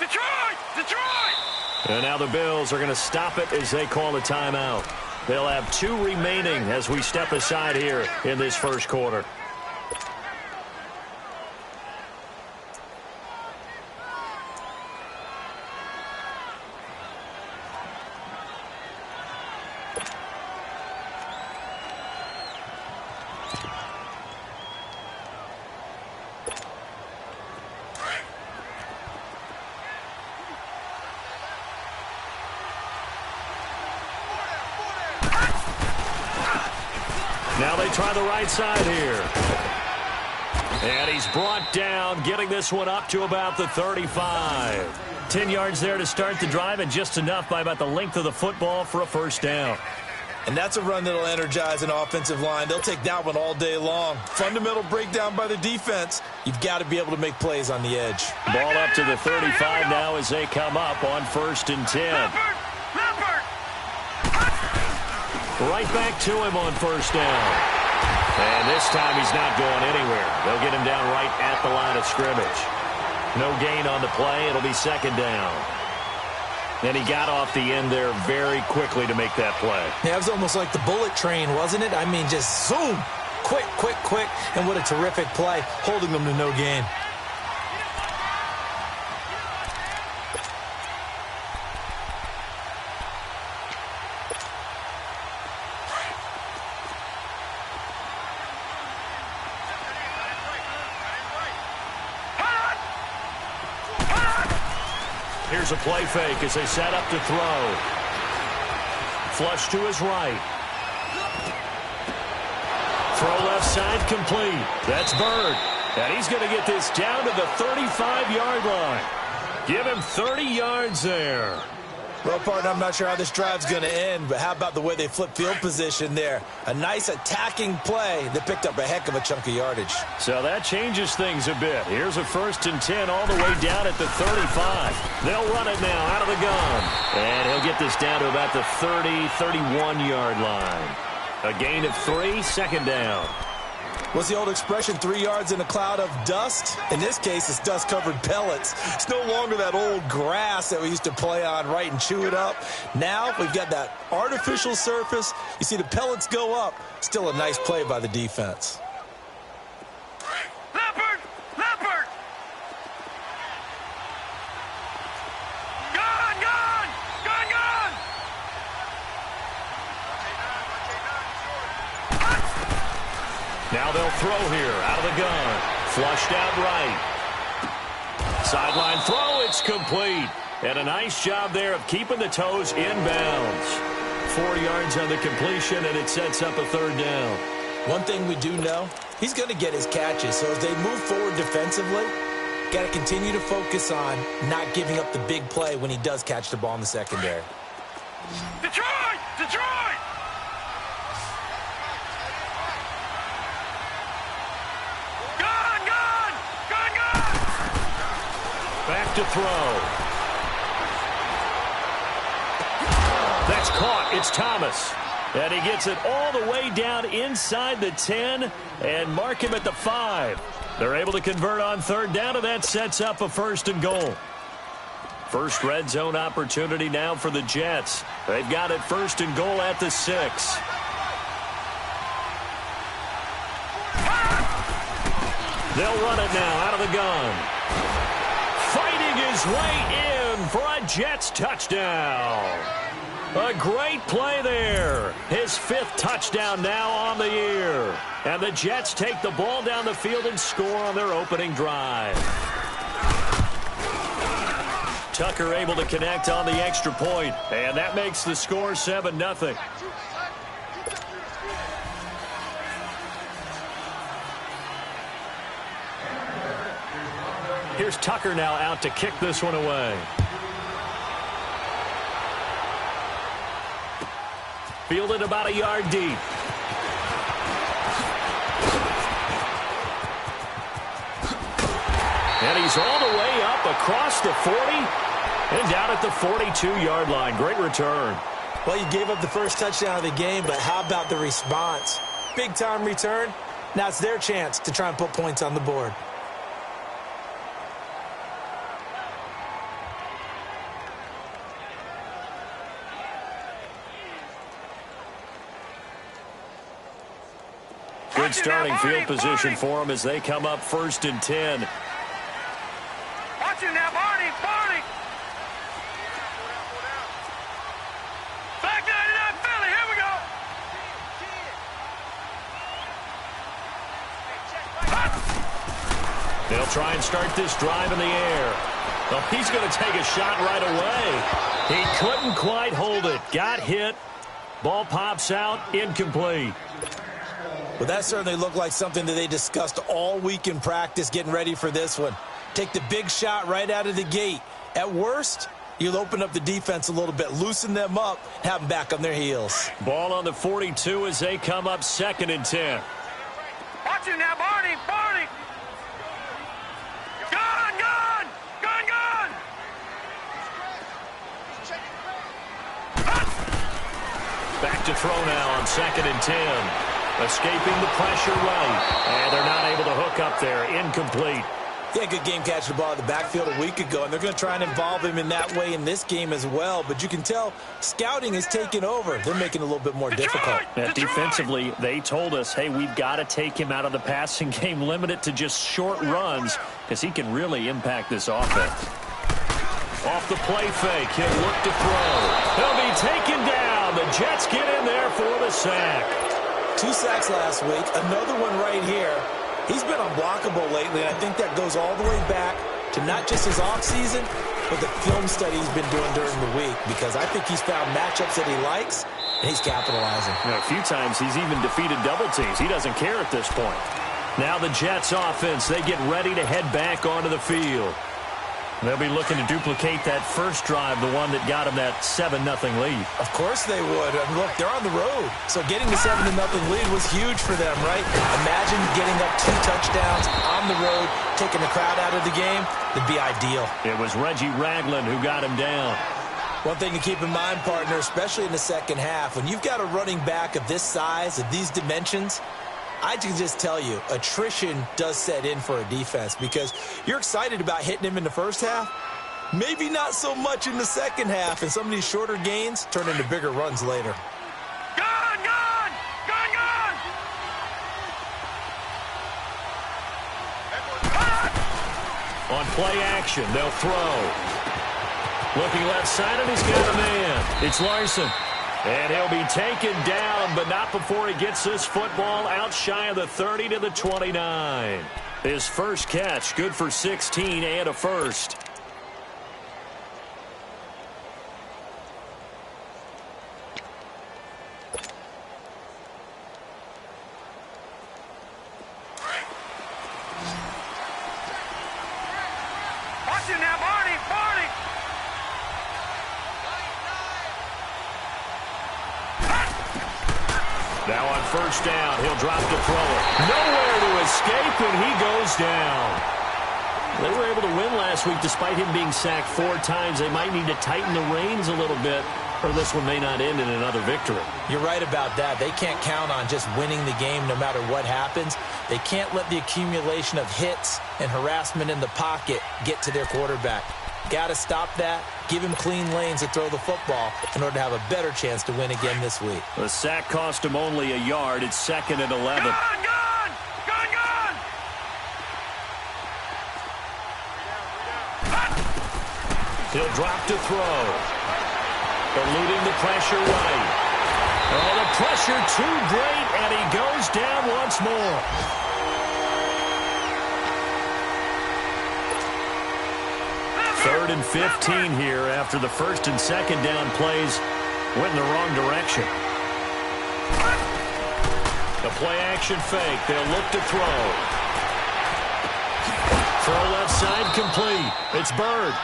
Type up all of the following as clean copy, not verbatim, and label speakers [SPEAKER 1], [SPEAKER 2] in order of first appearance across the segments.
[SPEAKER 1] Detroit! Detroit!
[SPEAKER 2] And now the Bills are going to stop it as they call a timeout. They'll have 2 remaining as we step aside here in this first quarter. Now they try the right side here. And he's brought down, getting this one up to about the 35. 10 yards there to start the drive, and just enough by about the length of the football for a first down.
[SPEAKER 3] And that's a run that'll energize an offensive line. They'll take that one all day long. Fundamental breakdown by the defense. You've got to be able to make plays on the edge.
[SPEAKER 2] Ball up to the 35 now as they come up on 1st and 10. Right back to him on first down. And this time he's not going anywhere. They'll get him down right at the line of scrimmage. No gain on the play. It'll be 2nd down. And he got off the end there very quickly to make that play.
[SPEAKER 4] Yeah, it was almost like the bullet train, wasn't it? I mean, just zoom. Quick, quick, quick. And what a terrific play, holding them to no gain.
[SPEAKER 2] Here's a play fake as they set up to throw. Flush to his right. Throw left side complete. That's Bird. And he's going to get this down to the 35-yard line. Give him 30 yards there.
[SPEAKER 3] Well, partner, I'm not sure how this drive's going to end, but how about the way they flip field position there? A nice attacking play that picked up a heck of a chunk of yardage.
[SPEAKER 2] So that changes things a bit. Here's a 1st and 10 all the way down at the 35. They'll run it now out of the gun. And he'll get this down to about the 30, 31-yard line. A gain of 3, 2nd down.
[SPEAKER 3] What's the old expression, 3 yards in a cloud of dust? In this case, it's dust-covered pellets. It's no longer that old grass that we used to play on, right, and chew it up. Now we've got that artificial surface. You see the pellets go up. Still a nice play by the defense.
[SPEAKER 1] Leopard! Leopard! Gone! Gone! Gone! Gone!
[SPEAKER 2] Now they'll throw here out of the gun. Flushed out right. Sideline throw, it's complete. And a nice job there of keeping the toes inbounds. 4 yards on the completion, and it sets up a 3rd down.
[SPEAKER 3] One thing we do know, he's going to get his catches. So as they move forward defensively, got to continue to focus on not giving up the big play when he does catch the ball in the secondary.
[SPEAKER 1] Detroit! Detroit!
[SPEAKER 2] Back to throw. That's caught. It's Thomas. And he gets it all the way down inside the 10 and mark him at the 5. They're able to convert on 3rd down, and that sets up a 1st and goal. First red zone opportunity now for the Jets. They've got it 1st and goal at the 6. They'll run it now out of the gun. Fighting his way in for a Jets touchdown. A great play there. His 5th touchdown now on the year. And the Jets take the ball down the field and score on their opening drive. Tucker able to connect on the extra point, and that makes the score 7-0. Here's Tucker now out to kick this one away. Fielded about a yard deep. And he's all the way up across the 40 and down at the 42-yard line. Great return.
[SPEAKER 4] Well, you gave up the first touchdown of the game, but how about the response? Big-time return. Now it's their chance to try and put points on the board.
[SPEAKER 2] Good starting field position for them as they come up 1st and 10.
[SPEAKER 1] Watch it now, Barney. Back 99 Philly. Here we go.
[SPEAKER 2] They'll try and start this drive in the air. Well, he's going to take a shot right away. He couldn't quite hold it. Got hit. Ball pops out. Incomplete.
[SPEAKER 3] Well, that certainly looked like something that they discussed all week in practice getting ready for this one. Take the big shot right out of the gate. At worst, you'll open up the defense a little bit, loosen them up, have them back on their heels.
[SPEAKER 2] Ball on the 42 as they come up 2nd and 10.
[SPEAKER 1] Watch it now, Barney. Gun.
[SPEAKER 2] Back to throw now on 2nd and 10. Escaping the pressure right. And they're not able to hook up there. Incomplete.
[SPEAKER 3] He had a good game catching the ball in the backfield a week ago, and they're going to try and involve him in that way in this game as well. But you can tell scouting is taking over. They're making it a little bit more difficult.
[SPEAKER 2] Defensively, they told us, hey, we've got to take him out of the passing game, limit it to just short runs, because he can really impact this offense. Off the play fake, he'll look to throw. He'll be taken down. The Jets get in there for the sack.
[SPEAKER 3] 2 sacks last week, another one right here. He's been unblockable lately, and I think that goes all the way back to not just his offseason, but the film study he's been doing during the week, because I think he's found matchups that he likes, and he's capitalizing.
[SPEAKER 2] A few times he's even defeated double teams. He doesn't care at this point. Now the Jets offense, they get ready to head back onto the field. They'll be looking to duplicate that first drive, the one that got them that 7-0 lead.
[SPEAKER 3] Of course they would. I mean, look, they're on the road. So getting the 7-0 lead was huge for them, right? Imagine getting up 2 touchdowns on the road, taking the crowd out of the game. It'd be ideal.
[SPEAKER 2] It was Reggie Ragland who got him down.
[SPEAKER 3] One thing to keep in mind, partner, especially in the second half, when you've got a running back of this size, of these dimensions, I can just tell you, attrition does set in for a defense, because you're excited about hitting him in the first half. Maybe not so much in the second half, and some of these shorter gains turn into bigger runs later.
[SPEAKER 1] Gun!
[SPEAKER 2] On play action, they'll throw. Looking left side, and he's got a man. It's Larson. And he'll be taken down, but not before he gets this football out shy of the 30 to the 29. His first catch, good for 16 and a first.
[SPEAKER 1] Watch it now, Barney.
[SPEAKER 2] Now on first down, he'll drop to throw it. Nowhere to escape, and he goes down. They were able to win last week despite him being sacked 4 times. They might need to tighten the reins a little bit, or this one may not end in another victory.
[SPEAKER 3] You're right about that. They can't count on just winning the game no matter what happens. They can't let the accumulation of hits and harassment in the pocket get to their quarterback. Got to stop that. Give him clean lanes to throw the football in order to have a better chance to win again this week.
[SPEAKER 2] The sack cost him only a yard. It's 2nd and 11.
[SPEAKER 1] Gun!
[SPEAKER 2] He'll drop to throw. Eluding the pressure right. Oh, the pressure too great, and he goes down once more. 3rd and 15 here after the 1st and 2nd down plays went in the wrong direction. The play action fake. They'll look to throw. Throw left side complete. It's Bird.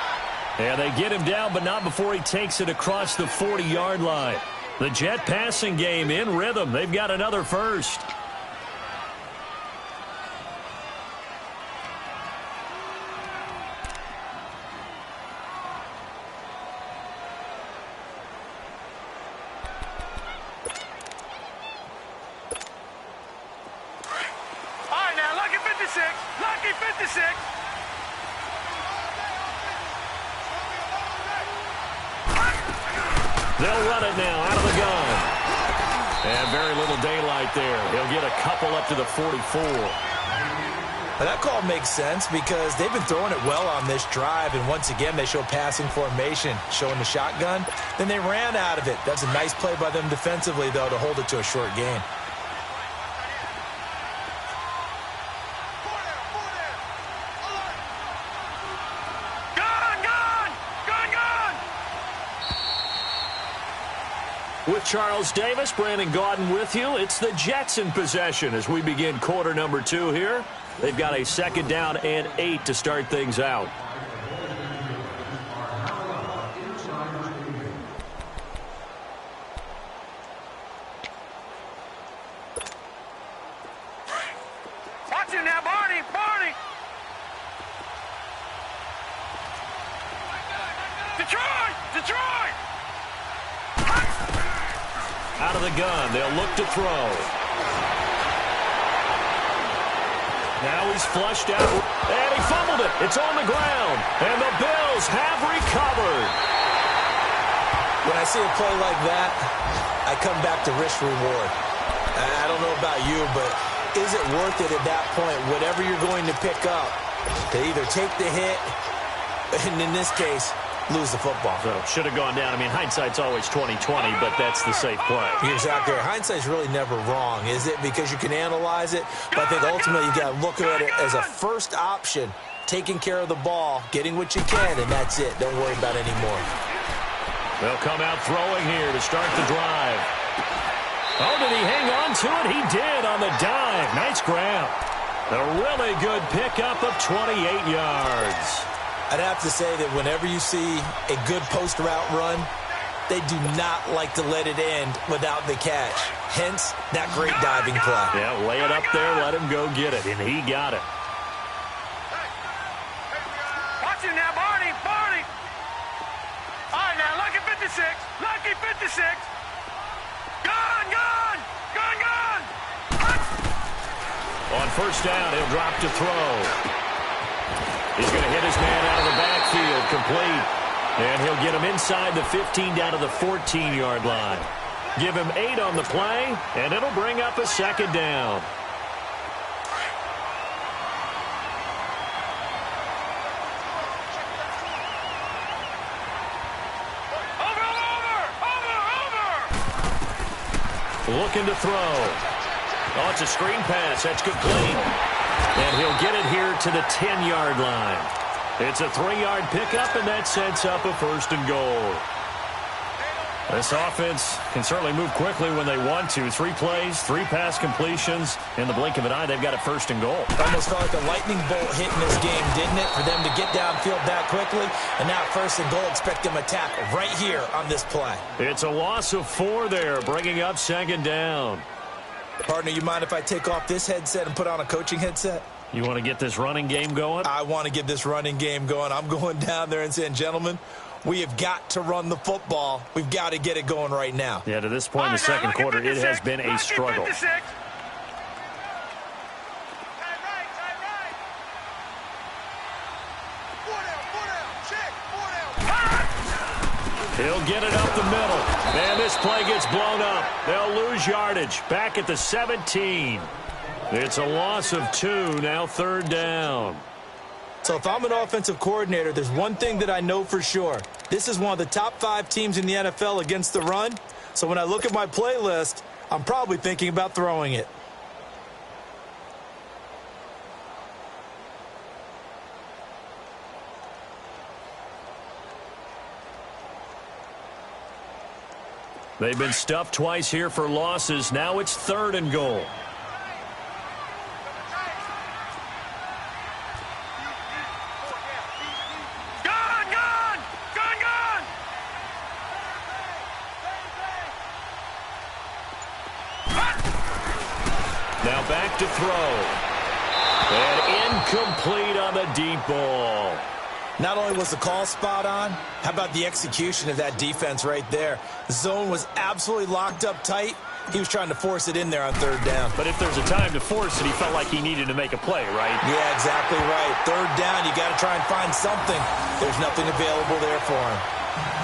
[SPEAKER 2] And they get him down, but not before he takes it across the 40-yard line. The Jet passing game in rhythm. They've got another first.
[SPEAKER 1] All right, now, lucky 56. Lucky 56.
[SPEAKER 2] They'll run it now out of the gun. And very little daylight there. He'll get a couple up to the 44.
[SPEAKER 4] Now that call makes sense because they've been throwing it well on this drive, and once again they show passing formation, showing the shotgun. Then they ran out of it. That's a nice play by them defensively, though, to hold it to a short gain.
[SPEAKER 2] With Charles Davis, Brandon Gaudin with you. It's the Jets in possession as we begin quarter number 2 here. They've got a 2nd down and 8 to start things out.
[SPEAKER 1] Watch it now, Barney! Barney! Detroit! Detroit!
[SPEAKER 2] Out of the gun, they'll look to throw. Now he's flushed out, and he fumbled it. It's on the ground, and the Bills have recovered.
[SPEAKER 4] When I see a play like that, I come back to risk reward. I don't know about you, but is it worth it at that point, whatever you're going to pick up, to either take the hit, and in this case, lose the football?
[SPEAKER 2] So should have gone down. I mean, hindsight's always 20/20, but that's the safe play.
[SPEAKER 4] You're exactly right. Hindsight's really never wrong, is it? Because you can analyze it, but I think ultimately you got to look at it as a first option, taking care of the ball, getting what you can, and that's it. Don't worry about any more.
[SPEAKER 2] They'll come out throwing here to start the drive. Oh, did he hang on to it? He did on the dive. Nice grab. A really good pickup of 28 yards.
[SPEAKER 4] I'd have to say that whenever you see a good post route run, they do not like to let it end without the catch. Hence, that great diving play.
[SPEAKER 2] Yeah, lay it up there, let him go get it, and he got it.
[SPEAKER 1] Watch it now, Barney! Barney! All right, now, lucky 56! Lucky 56! Gone! Gone! Gone! Gone!
[SPEAKER 2] On first down, he'll drop to throw. He's going to hit his man out of the backfield, complete. And he'll get him inside the 15 down to the 14-yard line. Give him 8 on the play, and it'll bring up a 2nd down. Looking to throw. Oh, it's a screen pass. That's complete. And he'll get it here to the 10-yard line. It's a 3-yard pickup, and that sets up a 1st and goal. This offense can certainly move quickly when they want to. 3 plays, 3 pass completions. In the blink of an eye, they've got a 1st and goal.
[SPEAKER 4] Almost felt like a lightning bolt hit in this game, didn't it? For them to get downfield that quickly. And now 1st and goal, expect them to tackle right here on this play.
[SPEAKER 2] It's a loss of 4 there, bringing up 2nd down.
[SPEAKER 4] Partner, you mind if I take off this headset and put on a coaching headset?
[SPEAKER 2] You want to get this running game going?
[SPEAKER 4] I want to get this running game going. I'm going down there and saying, gentlemen, we have got to run the football. We've got to get it going right now.
[SPEAKER 2] Yeah, to this point in the second quarter, it has been a struggle. He'll get it up the middle. And this play gets blown up. They'll lose yardage. Back at the 17. It's a loss of 2, now 3rd down.
[SPEAKER 4] So if I'm an offensive coordinator, there's one thing that I know for sure. This is one of the top 5 teams in the NFL against the run. So when I look at my playlist, I'm probably thinking about throwing it.
[SPEAKER 2] They've been stuffed twice here for losses. Now it's 3rd and goal. Now back to throw. And incomplete on the deep ball.
[SPEAKER 4] Not only was the call spot on, how about the execution of that defense right there? The zone was absolutely locked up tight. He was trying to force it in there on 3rd down.
[SPEAKER 2] But if there's a time to force it, he felt like he needed to make a play, right?
[SPEAKER 4] Yeah, exactly right. 3rd down, you got to try and find something. There's nothing available there for him.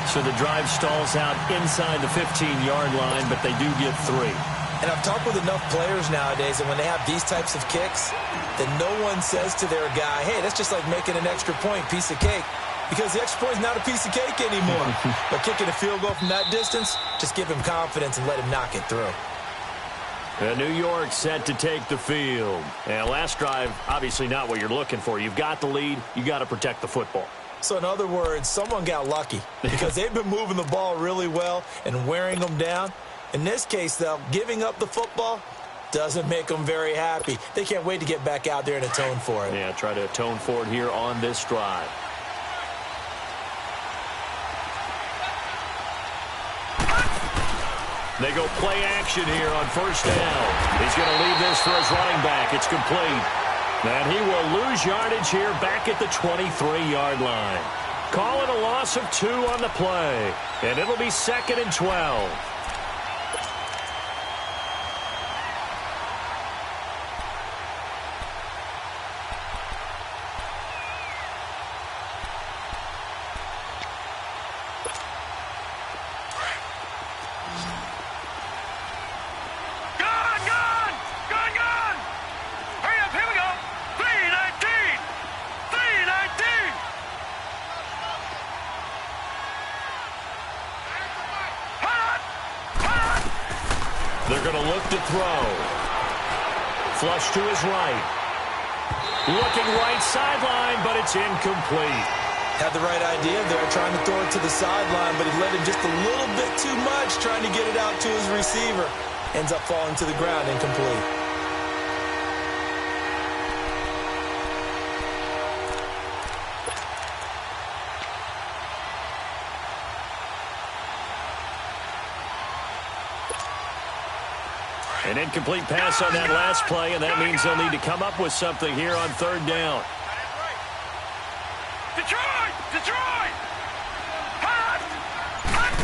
[SPEAKER 2] So the drive stalls out inside the 15-yard line, but they do get 3.
[SPEAKER 4] And I've talked with enough players nowadays, and when they have these types of kicks, then no one says to their guy, hey, that's just like making an extra point, piece of cake. Because the extra point is not a piece of cake anymore. But kicking a field goal from that distance, just give him confidence and let him knock it through.
[SPEAKER 2] And New York set to take the field. And last drive, obviously not what you're looking for. You've got the lead. You got to protect the football.
[SPEAKER 4] So in other words, someone got lucky because they've been moving the ball really well and wearing them down. In this case, though, giving up the football doesn't make them very happy. They can't wait to get back out there and atone for it.
[SPEAKER 2] Yeah, try to atone for it here on this drive. They go play action here on first down. He's going to leave this for his running back. It's complete. And he will lose yardage here back at the 23-yard line. Call it a loss of 2 on the play. And it'll be 2nd and 12. They're going to look to throw. Flush to his right. Looking right sideline, but it's incomplete.
[SPEAKER 4] Had the right idea there, trying to throw it to the sideline, but he let him just a little bit too much, trying to get it out to his receiver. Ends up falling to the ground, incomplete.
[SPEAKER 2] An incomplete pass on that last play, and that means they'll need to come up with something here on 3rd down.
[SPEAKER 1] Detroit! Detroit! Hot! Hot!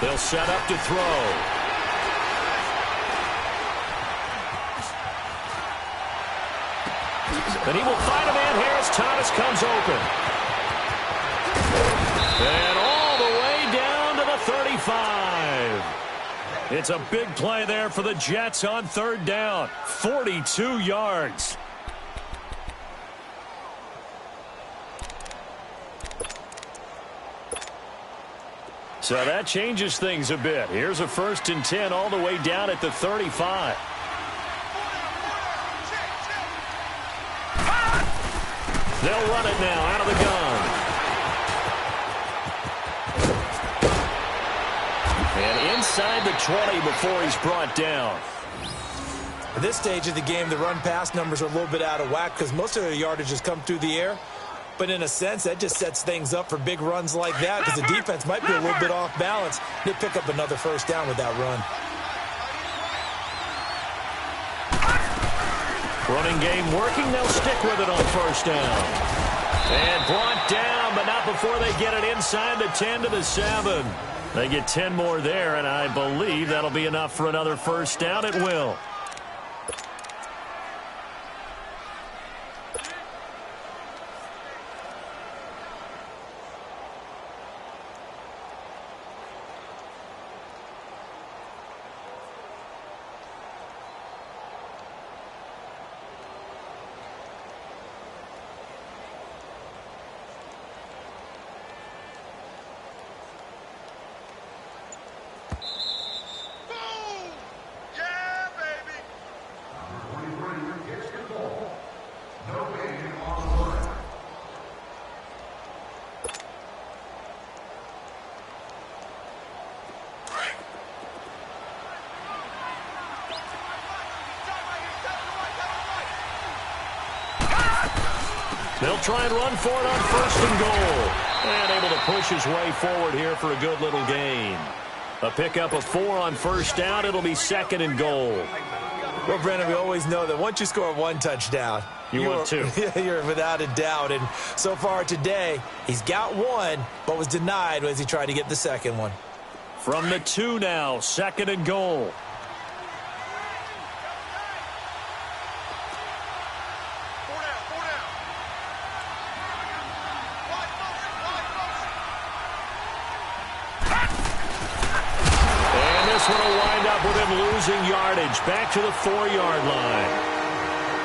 [SPEAKER 2] They'll set up to throw. And he will find a man here as Thomas comes open. And all the way down to the 35. It's a big play there for the Jets on 3rd down. 42 yards. So that changes things a bit. Here's a 1st and 10 all the way down at the 35. They'll run it now out of the gun. And inside the 20 before he's brought down.
[SPEAKER 4] At this stage of the game, the run-pass numbers are a little bit out of whack because most of their yardage has come through the air. But in a sense, that just sets things up for big runs like that because the defense might be a little bit off balance. They pick up another 1st down with that run.
[SPEAKER 2] Running game working. They'll stick with it on 1st down. And brought down, but not before they get it inside the 10 to the 7. They get 10 more there, and I believe that'll be enough for another 1st down. It will. They'll try and run for it on 1st and goal. And able to push his way forward here for a good little gain. A pickup of 4 on 1st down. It'll be 2nd and goal.
[SPEAKER 4] Well, Brendan, we always know that once you score 1 touchdown,
[SPEAKER 2] want 2.
[SPEAKER 4] You're without a doubt. And so far today, he's got 1, but was denied as he tried to get the 2nd one.
[SPEAKER 2] From the 2 now, 2nd and goal. up with him losing yardage. Back to the 4-yard line.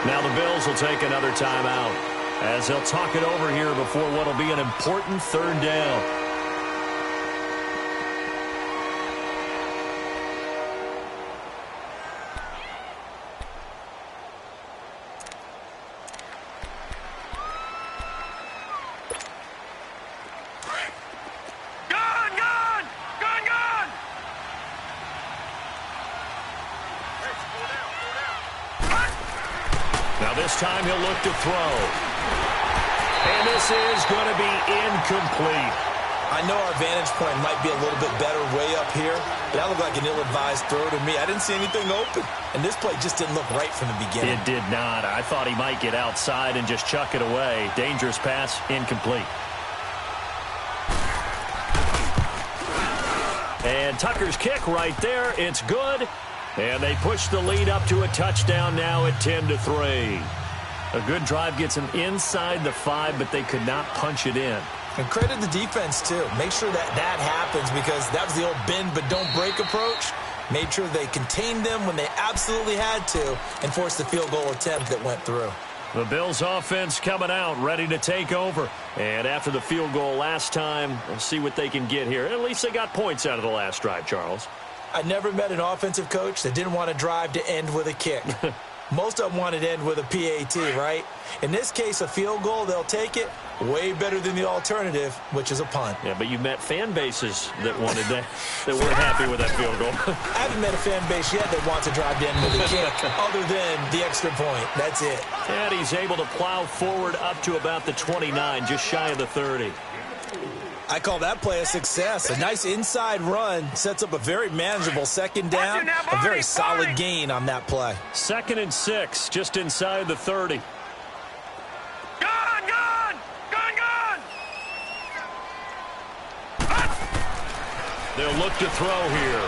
[SPEAKER 2] Now the Bills will take another timeout as they'll talk it over here before what will be an important third down. This time he'll look to throw. And this is going to be incomplete.
[SPEAKER 3] I know our vantage point might be a little bit better way up here, but that looked like an ill-advised throw to me. I didn't see anything open, and this play just didn't look right from the beginning.
[SPEAKER 2] It did not. I thought he might get outside and just chuck it away. Dangerous pass, incomplete. And Tucker's kick right there. It's good. And they push the lead up to a touchdown now at 10-3. A good drive gets them inside the 5, but they could not punch it in.
[SPEAKER 3] And credit the defense, too. Make sure that happens because that was the old bend but don't break approach. Made sure they contained them when they absolutely had to and forced the field goal attempt that went through.
[SPEAKER 2] The Bills offense coming out, ready to take over. And after the field goal last time, we'll see what they can get here. At least they got points out of the last drive, Charles.
[SPEAKER 3] I never met an offensive coach that didn't want to drive to end with a kick. Most of them wanted to end with a PAT, right? In this case, a field goal, they'll take it. Way better than the alternative, which is a punt.
[SPEAKER 2] Yeah, but you met fan bases that wanted that, that weren't happy with that field goal.
[SPEAKER 3] I haven't met a fan base yet that wants to drive to end with a kick, other than the extra point. That's it.
[SPEAKER 2] And he's able to plow forward up to about the 29, just shy of the 30.
[SPEAKER 3] I call that play a success. A nice inside run sets up a very manageable second down. A very solid gain on that play.
[SPEAKER 2] 2nd and 6, just inside the 30.
[SPEAKER 1] Gone!
[SPEAKER 2] They'll look to throw here.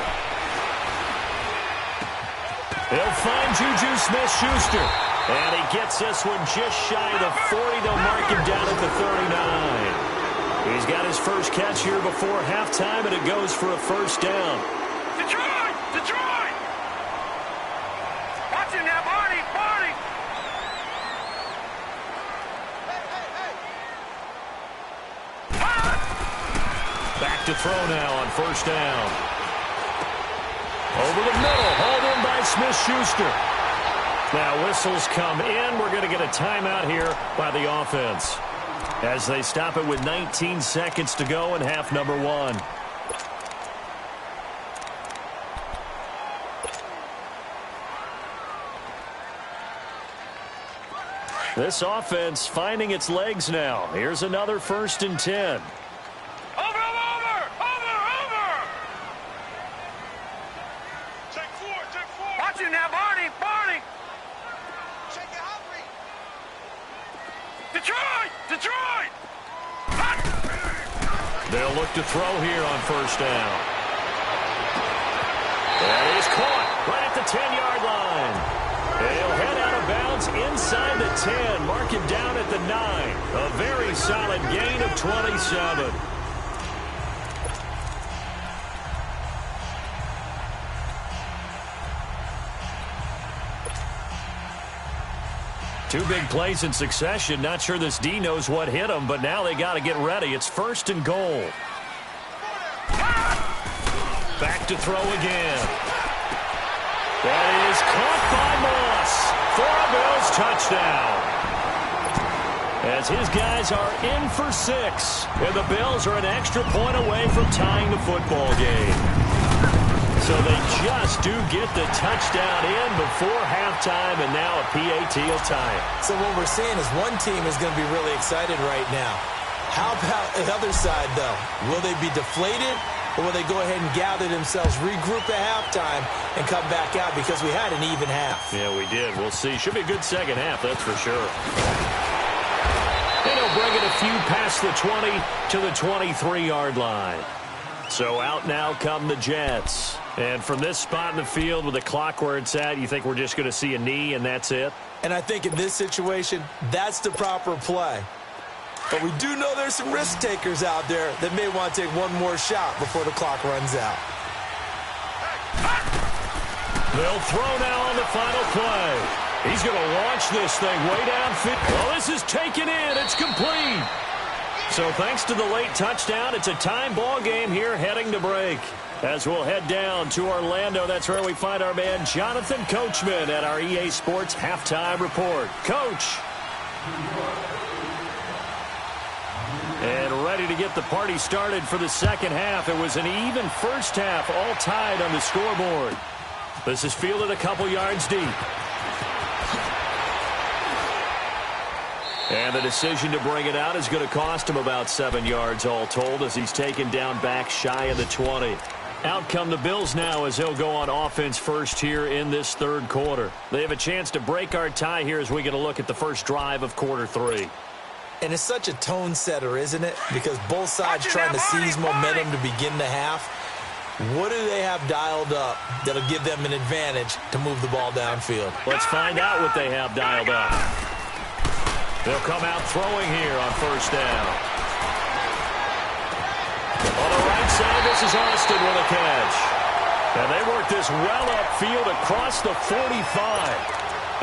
[SPEAKER 2] They'll find Juju Smith-Schuster. And he gets this one just shy of the 40. They'll mark him down at the 39. He's got his first catch here before halftime, and it goes for a first down.
[SPEAKER 1] Detroit! Watch him now, Barney!
[SPEAKER 2] Back to throw now on first down. Over the middle, hauled in by Smith-Schuster. Now whistles come in. We're going to get a timeout here by the offense, as they stop it with 19 seconds to go in half number 1. This offense finding its legs now. Here's another 1st and 10.
[SPEAKER 1] Over! Take four! Watch him now, Barney! Check it out, Detroit!
[SPEAKER 2] They'll look to throw here on first down. And he's caught right at the 10-yard line. He'll head out of bounds inside the 10. Mark him down at the 9. A very solid gain of 27. Two big plays in succession. Not sure this D knows what hit him, but now they got to get ready. It's 1st and goal. Back to throw again. That is caught by Moss for a Bills touchdown. As his guys are in for 6, and the Bills are an extra point away from tying the football game. So they just do get the touchdown in before halftime, and now a PAT will tie it.
[SPEAKER 3] So what we're seeing is one team is going to be really excited right now. How about the other side, though? Will they be deflated, or will they go ahead and gather themselves, regroup at halftime, and come back out because we had an even half?
[SPEAKER 2] Yeah, we did. We'll see. Should be a good second half, that's for sure. And he'll bring it a few past the 20 to the 23-yard line. So out now come the Jets. And from this spot in the field with the clock where it's at, you think we're just going to see a knee and that's it?
[SPEAKER 3] And I think in this situation, that's the proper play. But we do know there's some risk takers out there that may want to take one more shot before the clock runs out.
[SPEAKER 2] They'll throw now on the final play. He's going to launch this thing way downfield. Well, this is taken in. It's complete. So thanks to the late touchdown, it's a time ball game here heading to break. As we'll head down to Orlando, that's where we find our man Jonathan Coachman at our EA Sports Halftime Report. Coach. And ready to get the party started for the second half. It was an even first half, all tied on the scoreboard. This is fielded a couple yards deep. And the decision to bring it out is going to cost him about 7 yards all told as he's taken down back shy of the 20. Out come the Bills now as they'll go on offense first here in this third quarter. They have a chance to break our tie here as we get a look at the first drive of quarter 3.
[SPEAKER 4] And it's such a tone setter, isn't it? Because both sides trying to seize momentum to begin the half. What do they have dialed up that'll give them an advantage to move the ball downfield?
[SPEAKER 2] Let's find out what they have dialed up. They'll come out throwing here on first down. On the right side, this is Austin with a catch. And they work this well upfield across the 45.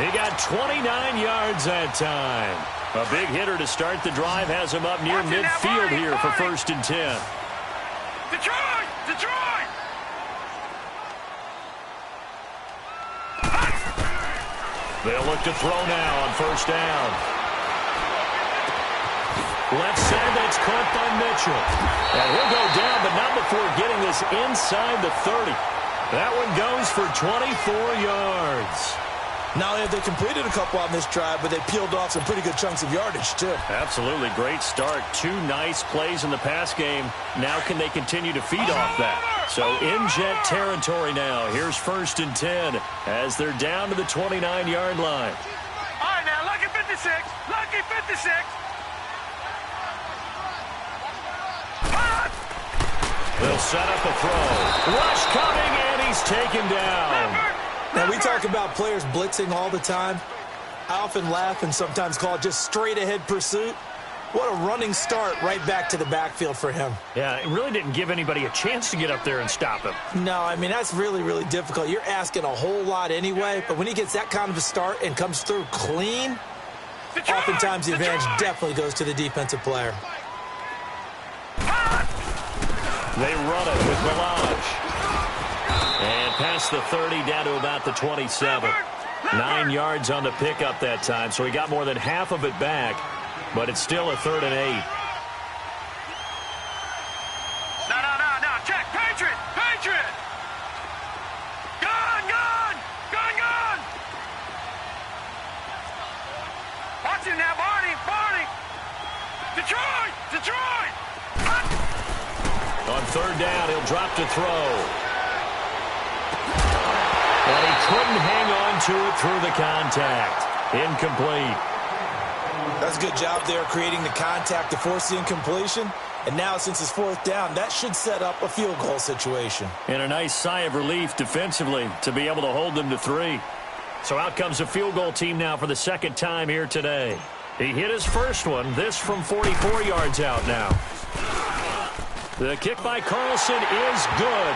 [SPEAKER 2] He got 29 yards that time. A big hitter to start the drive has him up near midfield here for 1st and 10.
[SPEAKER 1] Detroit! Detroit!
[SPEAKER 2] They'll look to throw now on first down. Left side, that's caught by Mitchell. And he'll go down, but not before getting this inside the 30. That one goes for 24 yards.
[SPEAKER 4] Not only have they completed a couple on this drive, but they peeled off some pretty good chunks of yardage, too.
[SPEAKER 2] Absolutely. Great start. 2 nice plays in the pass game. Now can they continue to feed off that? So in jet territory now. Here's 1st and 10 as they're down to the 29-yard line.
[SPEAKER 1] All right, now, lucky 56. Lucky 56.
[SPEAKER 2] They'll set up a throw. Rush coming, and he's taken down.
[SPEAKER 4] Now, we talk about players blitzing all the time. I often laugh and sometimes call it just straight-ahead pursuit. What a running start right back to the backfield for him.
[SPEAKER 2] Yeah, it really didn't give anybody a chance to get up there and stop him.
[SPEAKER 4] No, I mean, that's really, really difficult. You're asking a whole lot anyway, but when he gets that kind of a start and comes through clean, oftentimes the advantage definitely goes to the defensive player.
[SPEAKER 2] They run it with Melage. And past the 30 down to about the 27. 9 yards on the pickup that time, so he got more than half of it back, but it's still a 3rd and 8.
[SPEAKER 1] No. Check. Patriot. Patriot. Gun. Watch him now, Barney. Detroit.
[SPEAKER 2] On 3rd down, he'll drop to throw. And he couldn't hang on to it through the contact. Incomplete.
[SPEAKER 4] That's a good job there creating the contact to force the incompletion. And now, since it's 4th down, that should set up a field goal situation.
[SPEAKER 2] And a nice sigh of relief defensively to be able to hold them to 3. So out comes a field goal team now for the 2nd time here today. He hit his first one. This from 44 yards out now. The kick by Carlson is good.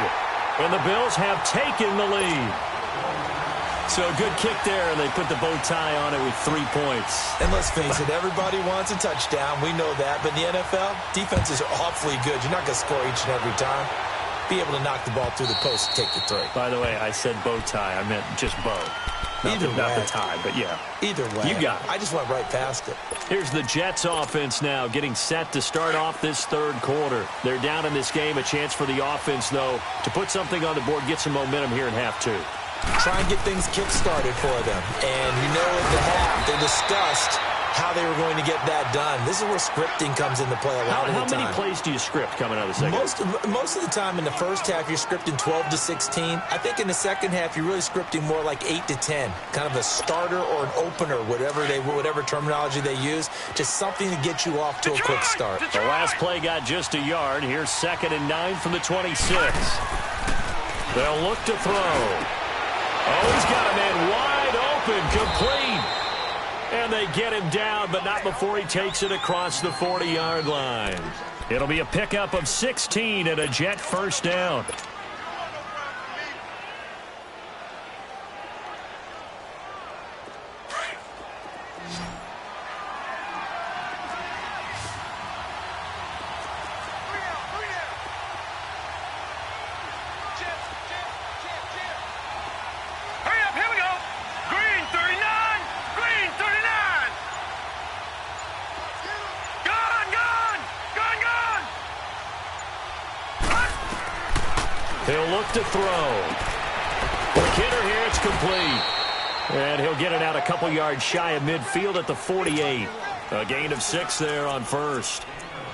[SPEAKER 2] And the Bills have taken the lead. So a good kick there, and they put the bow tie on it with 3 points.
[SPEAKER 4] And let's face it, everybody wants a touchdown. We know that. But in the NFL, defenses are awfully good. You're not going to score each and every time. Be able to knock the ball through the post and take the 3.
[SPEAKER 2] By the way, I said bow tie. I meant just bow. Not the tie, but yeah.
[SPEAKER 4] Either way.
[SPEAKER 2] You got it.
[SPEAKER 4] I just went right past it.
[SPEAKER 2] Here's the Jets offense now getting set to start off this 3rd quarter. They're down in this game. A chance for the offense, though, to put something on the board, get some momentum here in half 2.
[SPEAKER 4] Try and get things kick-started for them. And you know at the half, they discussed how they were going to get that done. This is where scripting comes into play a lot of the time.
[SPEAKER 2] How many plays do you script coming out of the second?
[SPEAKER 4] Most of the time in the first half, you're scripting 12 to 16. I think in the second half, you're really scripting more like 8 to 10. Kind of a starter or an opener, whatever terminology they use. Just something to get you off to a quick start.
[SPEAKER 2] The last play got just a yard. Here's 2nd and 9 from the 26. They'll look to throw. Oh, he's got a man wide open, complete. And they get him down, but not before he takes it across the 40-yard line. It'll be a pickup of 16 and a Jet 1st down. He'll look to throw. Quick hitter here, it's complete. And he'll get it out a couple yards shy of midfield at the 48. A gain of 6 there on first.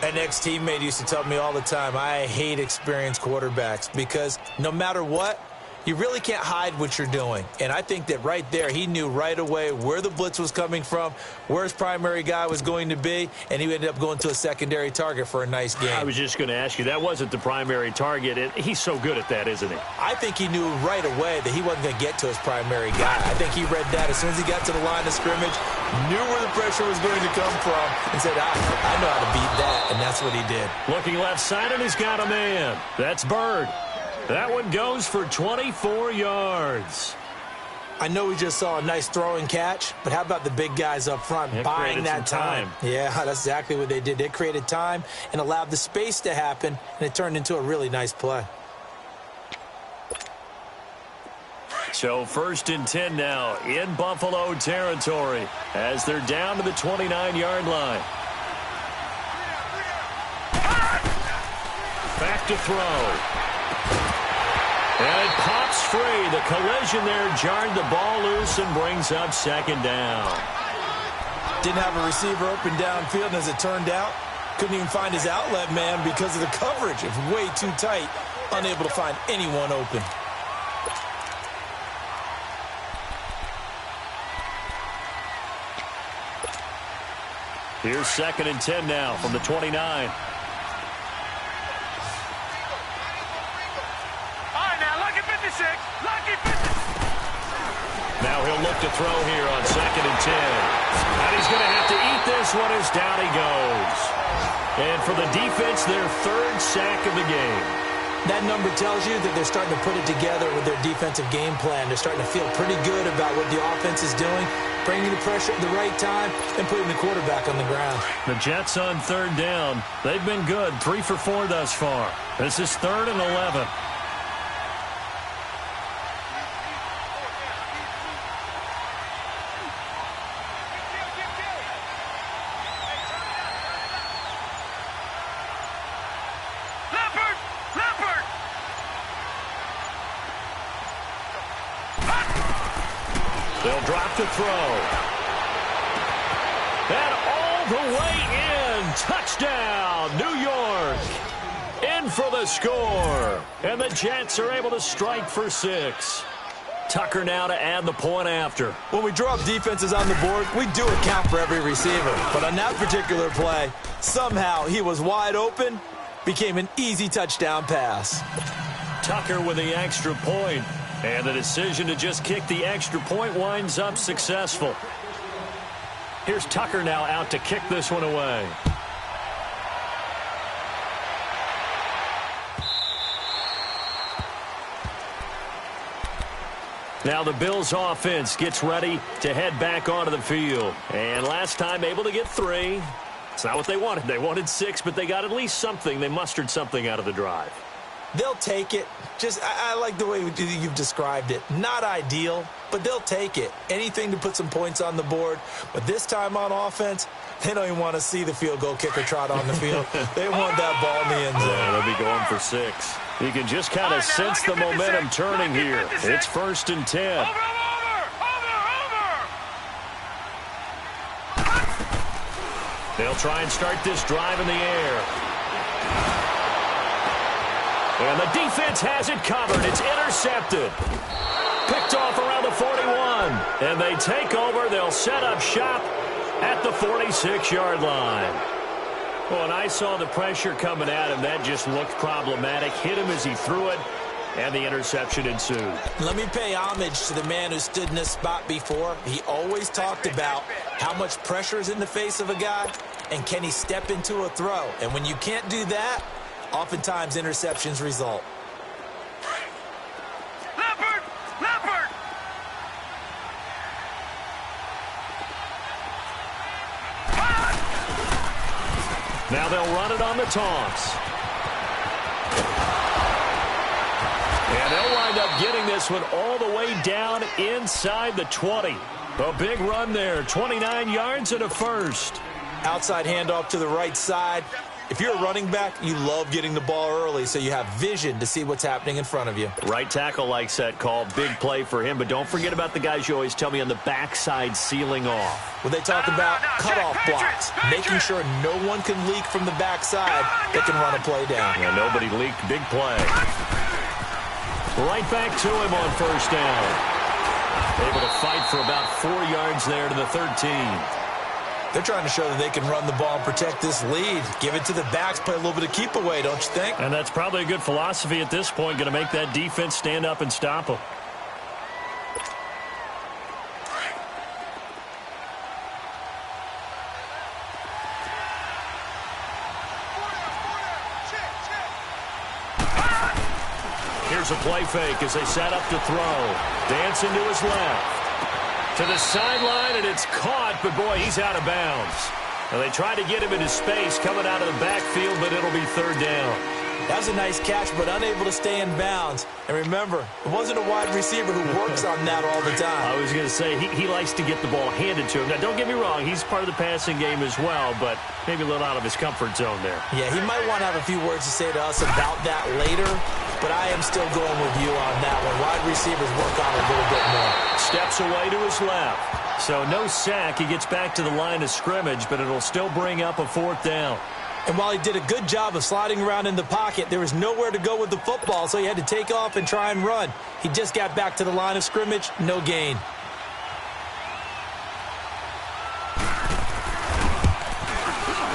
[SPEAKER 4] An ex-teammate used to tell me all the time, I hate experienced quarterbacks because no matter what, you really can't hide what you're doing. And I think that right there, he knew right away where the blitz was coming from, where his primary guy was going to be, and he ended up going to a secondary target for a nice game.
[SPEAKER 2] I was just going to ask you, that wasn't the primary target. He's so good at that, isn't he?
[SPEAKER 4] I think he knew right away that he wasn't going to get to his primary guy. I think he read that as soon as he got to the line of scrimmage, knew where the pressure was going to come from, and said, I know how to beat that, and that's what he did.
[SPEAKER 2] Looking left side, and he's got a man. That's Bird. That one goes for 24 yards.
[SPEAKER 4] I know we just saw a nice throwing catch, but how about the big guys up front buying that time? Yeah, that's exactly what they did. They created time and allowed the space to happen, and it turned into a really nice play.
[SPEAKER 2] So 1st and 10 now in Buffalo territory as they're down to the 29-yard line. Back to throw. And it pops free. The collision there jarred the ball loose and brings up 2nd down.
[SPEAKER 4] Didn't have a receiver open downfield, and as it turned out, couldn't even find his outlet man because of the coverage. It was way too tight, unable to find anyone open.
[SPEAKER 2] Here's 2nd and 10 now from the 29. Now he'll look to throw here on 2nd and 10. And he's going to have to eat this one as down he goes. And for the defense, their 3rd sack of the game.
[SPEAKER 4] That number tells you that they're starting to put it together with their defensive game plan. They're starting to feel pretty good about what the offense is doing, bringing the pressure at the right time, and putting the quarterback on the ground.
[SPEAKER 2] The Jets on 3rd down. They've been good, 3 for 4 thus far. This is 3rd and 11. They'll drop to throw. And all the way in. Touchdown, New York. In for the score. And the Jets are able to strike for 6. Tucker now to add the point after.
[SPEAKER 4] When we drop defenses on the board, we do account for every receiver. But on that particular play, somehow he was wide open, became an easy touchdown pass.
[SPEAKER 2] Tucker with the extra point. And the decision to just kick the extra point winds up successful. Here's Tucker now out to kick this one away. Now the Bills offense gets ready to head back onto the field. And last time able to get 3. It's not what they wanted. They wanted 6, but they got at least something. They mustered something out of the drive.
[SPEAKER 4] They'll take it. I like the way you've described it. Not ideal, but they'll take it. Anything to put some points on the board. But this time on offense, they don't even want to see the field goal kicker trot on the field. They want that ball in the end zone.
[SPEAKER 2] Yeah, they'll be going for 6. You can just kind of sense the momentum turning here. It's 1st and 10. They'll try and start this drive in the air. And the defense has it covered. It's intercepted. Picked off around the 41. And they take over. They'll set up shop at the 46-yard line. Well, and I saw the pressure coming at him. That just looked problematic. Hit him as he threw it, and the interception ensued.
[SPEAKER 4] Let me pay homage to the man who stood in this spot before. He always talked about how much pressure is in the face of a guy, and can he step into a throw. And when you can't do that, oftentimes interceptions result.
[SPEAKER 1] Leopard! Leopard!
[SPEAKER 2] Now they'll run it on the toss. And they'll wind up getting this one all the way down inside the 20. A big run there, 29 yards and a first.
[SPEAKER 4] Outside handoff to the right side. If you're a running back, you love getting the ball early so you have vision to see what's happening in front of you.
[SPEAKER 2] Right tackle likes that call. Big play for him, but don't forget about the guys you always tell me on the backside sealing off.
[SPEAKER 4] When they talk about cutoff blocks, making sure no one can leak from the backside, they can run a play down.
[SPEAKER 2] Yeah, nobody leaked. Big play. Right back to him on first down. Able to fight for about 4 yards there to the 13.
[SPEAKER 4] They're trying to show that they can run the ball and protect this lead. Give it to the backs, play a little bit of keep away, don't you think?
[SPEAKER 2] And that's probably a good philosophy at this point, going to make that defense stand up and stop them. Here's a play fake as they set up to throw. Dancing to his left. To the sideline, and it's caught, but boy, he's out of bounds. And they try to get him into space coming out of the backfield, but it'll be third down.
[SPEAKER 4] That was a nice catch, but unable to stay in bounds. And remember, it wasn't a wide receiver who works on that all the time.
[SPEAKER 2] I was going to say, he likes to get the ball handed to him. Now, don't get me wrong, he's part of the passing game as well, but maybe a little out of his comfort zone there.
[SPEAKER 4] Yeah, he might want to have a few words to say to us about that later, but I am still going with you on that one. Wide receivers work on it a little bit more.
[SPEAKER 2] Steps away to his left. So no sack. He gets back to the line of scrimmage, but it'll still bring up a fourth down.
[SPEAKER 4] And while he did a good job of sliding around in the pocket, there was nowhere to go with the football, so he had to take off and try and run. He just got back to the line of scrimmage, no gain.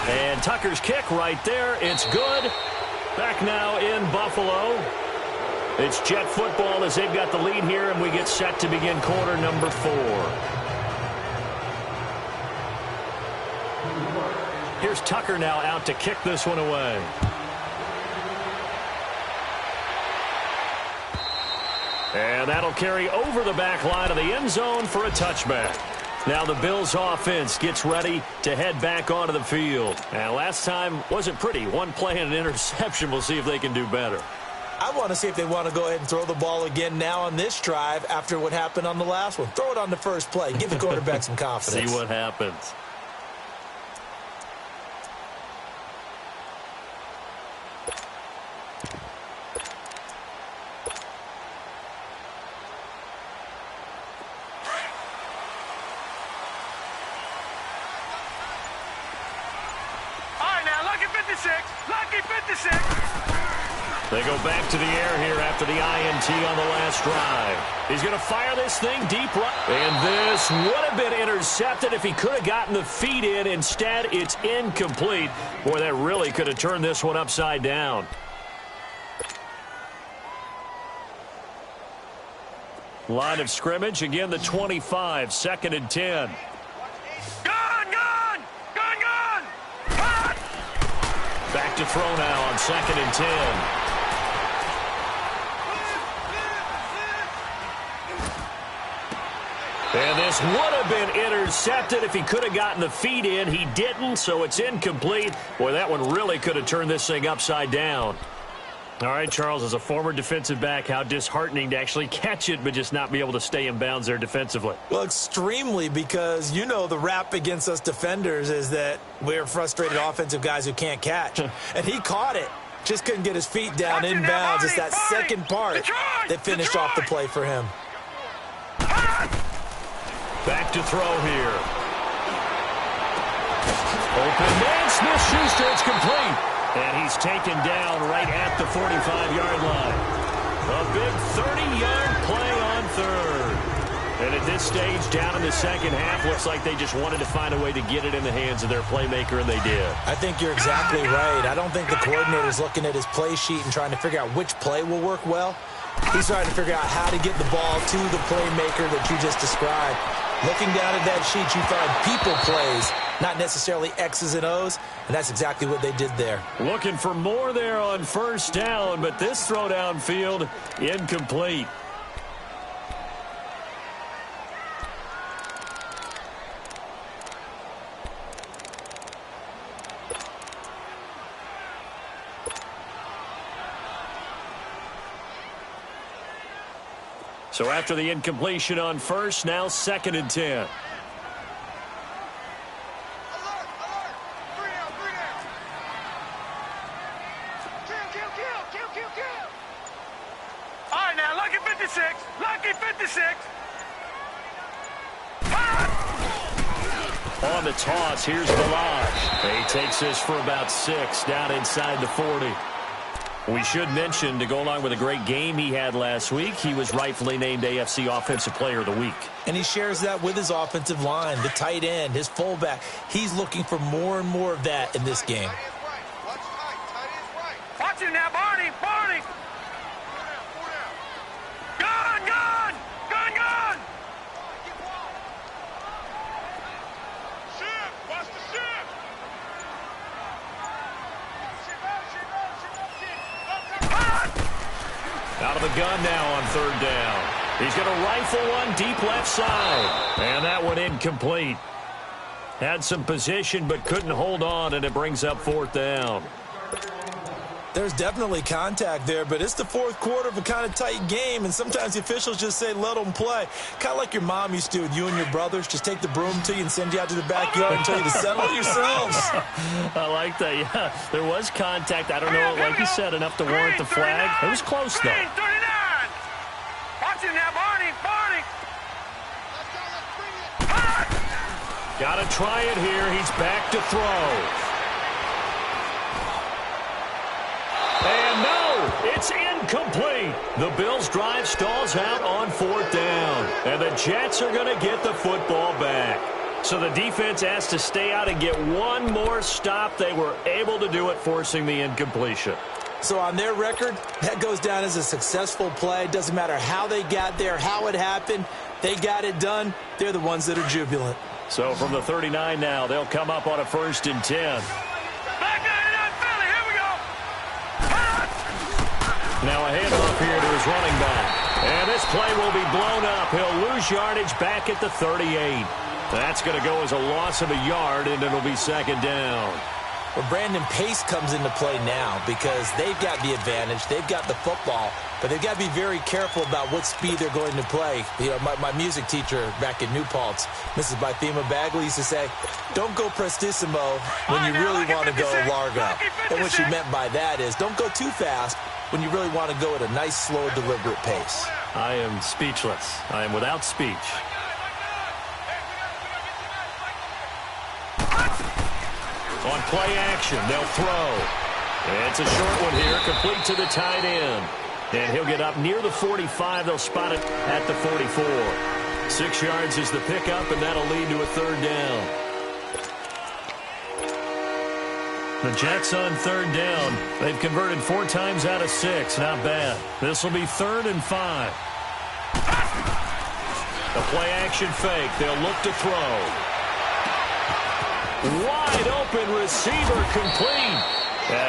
[SPEAKER 2] And Tucker's kick right there. It's good. Back now in Buffalo. It's Jet football as they've got the lead here, and we get set to begin quarter number 4. Here's Tucker now out to kick this one away. And that'll carry over the back line of the end zone for a touchback. Now the Bills offense gets ready to head back onto the field. And last time wasn't pretty. One play and an interception. We'll see if they can do better.
[SPEAKER 4] I want to see if they want to go ahead and throw the ball again now on this drive after what happened on the last one. Throw it on the first play. Give the quarterback some confidence.
[SPEAKER 2] See what happens.
[SPEAKER 1] Lucky 56.
[SPEAKER 2] They go back to the air here after the INT on the last drive. He's going to fire this thing deep right. And this would have been intercepted if he could have gotten the feet in. Instead, it's incomplete. Boy, that really could have turned this one upside down. Line of scrimmage, again the 25, 2nd and 10. Back to throw now on 2nd and 10. And this would have been intercepted if he could have gotten the feet in. He didn't, so it's incomplete. Boy, that one really could have turned this thing upside down. All right, Charles, as a former defensive back, how disheartening to actually catch it but just not be able to stay in bounds there defensively.
[SPEAKER 4] Well, extremely, because you know the rap against us defenders is that we're frustrated offensive guys who can't catch. And he caught it, just couldn't get his feet down in bounds. It's that second part that finished off the play for him.
[SPEAKER 2] Back to throw here. Open man, Smith-Schuster, it's complete. And he's taken down right at the 45-yard line. A big 30-yard play on third. And at this stage, down in the second half, looks like they just wanted to find a way to get it in the hands of their playmaker, and they did.
[SPEAKER 4] I think you're exactly right. I don't think the coordinator's looking at his play sheet and trying to figure out which play will work well. He's trying to figure out how to get the ball to the playmaker that you just described. Looking down at that sheet, you find people plays, not necessarily X's and O's, and that's exactly what they did there.
[SPEAKER 2] Looking for more there on first down, but this throw downfield incomplete. So after the incompletion on first, now 2nd and 10.
[SPEAKER 1] 56. Lucky 56.
[SPEAKER 2] On the toss, here's Balaj. He takes this for about 6 down inside the 40. We should mention, to go along with a great game he had last week, he was rightfully named AFC Offensive Player of the Week.
[SPEAKER 4] And he shares that with his offensive line, the tight end, his fullback. He's looking for more and more of that in this game.
[SPEAKER 1] Watch him now, Barney. Barney. Gone, gone. Gone, gone. Shift. Watch the shift.
[SPEAKER 2] Out of the gun now on 3rd down. He's going to rifle one deep left side. And that one incomplete. Had some position but couldn't hold on, and it brings up 4th down.
[SPEAKER 4] There's definitely contact there, but it's the 4th quarter of a kind of tight game, and sometimes the officials just say, let them play. Kind of like your mom used to with you and your brothers. Just take the broom to you and send you out to the backyard and tell you to settle it yourselves.
[SPEAKER 2] I like that, yeah. There was contact. I don't know, like you said, enough to warrant the flag. It was close, though.
[SPEAKER 1] 39. Watch him now, Barney. Barney.
[SPEAKER 2] Got to try it here. He's back to throw. And no, it's incomplete. The Bills' drive stalls out on 4th down. And the Jets are going to get the football back. So the defense has to stay out and get one more stop. They were able to do it, forcing the incompletion.
[SPEAKER 4] So on their record, that goes down as a successful play. Doesn't matter how they got there, how it happened. They got it done. They're the ones that are jubilant.
[SPEAKER 2] So from the 39 now, they'll come up on a 1st and 10. Now a handoff here to his running back. And this play will be blown up. He'll lose yardage back at the 38. That's going to go as a loss of a yard, and it'll be 2nd down.
[SPEAKER 4] Well, Brandon, pace comes into play now because they've got the advantage. They've got the football, but they've got to be very careful about what speed they're going to play. You know, my music teacher back in New Paltz, Mrs. Bythema Bagley, used to say, don't go prestissimo when you really want to go largo. And what she meant by that is don't go too fast when you really want to go at a nice, slow, deliberate pace.
[SPEAKER 2] I am speechless. I am without speech. On play action, they'll throw. It's a short one here, complete to the tight end. And he'll get up near the 45. They'll spot it at the 44. 6 yards is the pickup, and that'll lead to a 3rd down. The Jets on 3rd down. They've converted 4 times out of 6. Not bad. This will be 3rd and 5. The play action fake. They'll look to throw. Wide open receiver complete.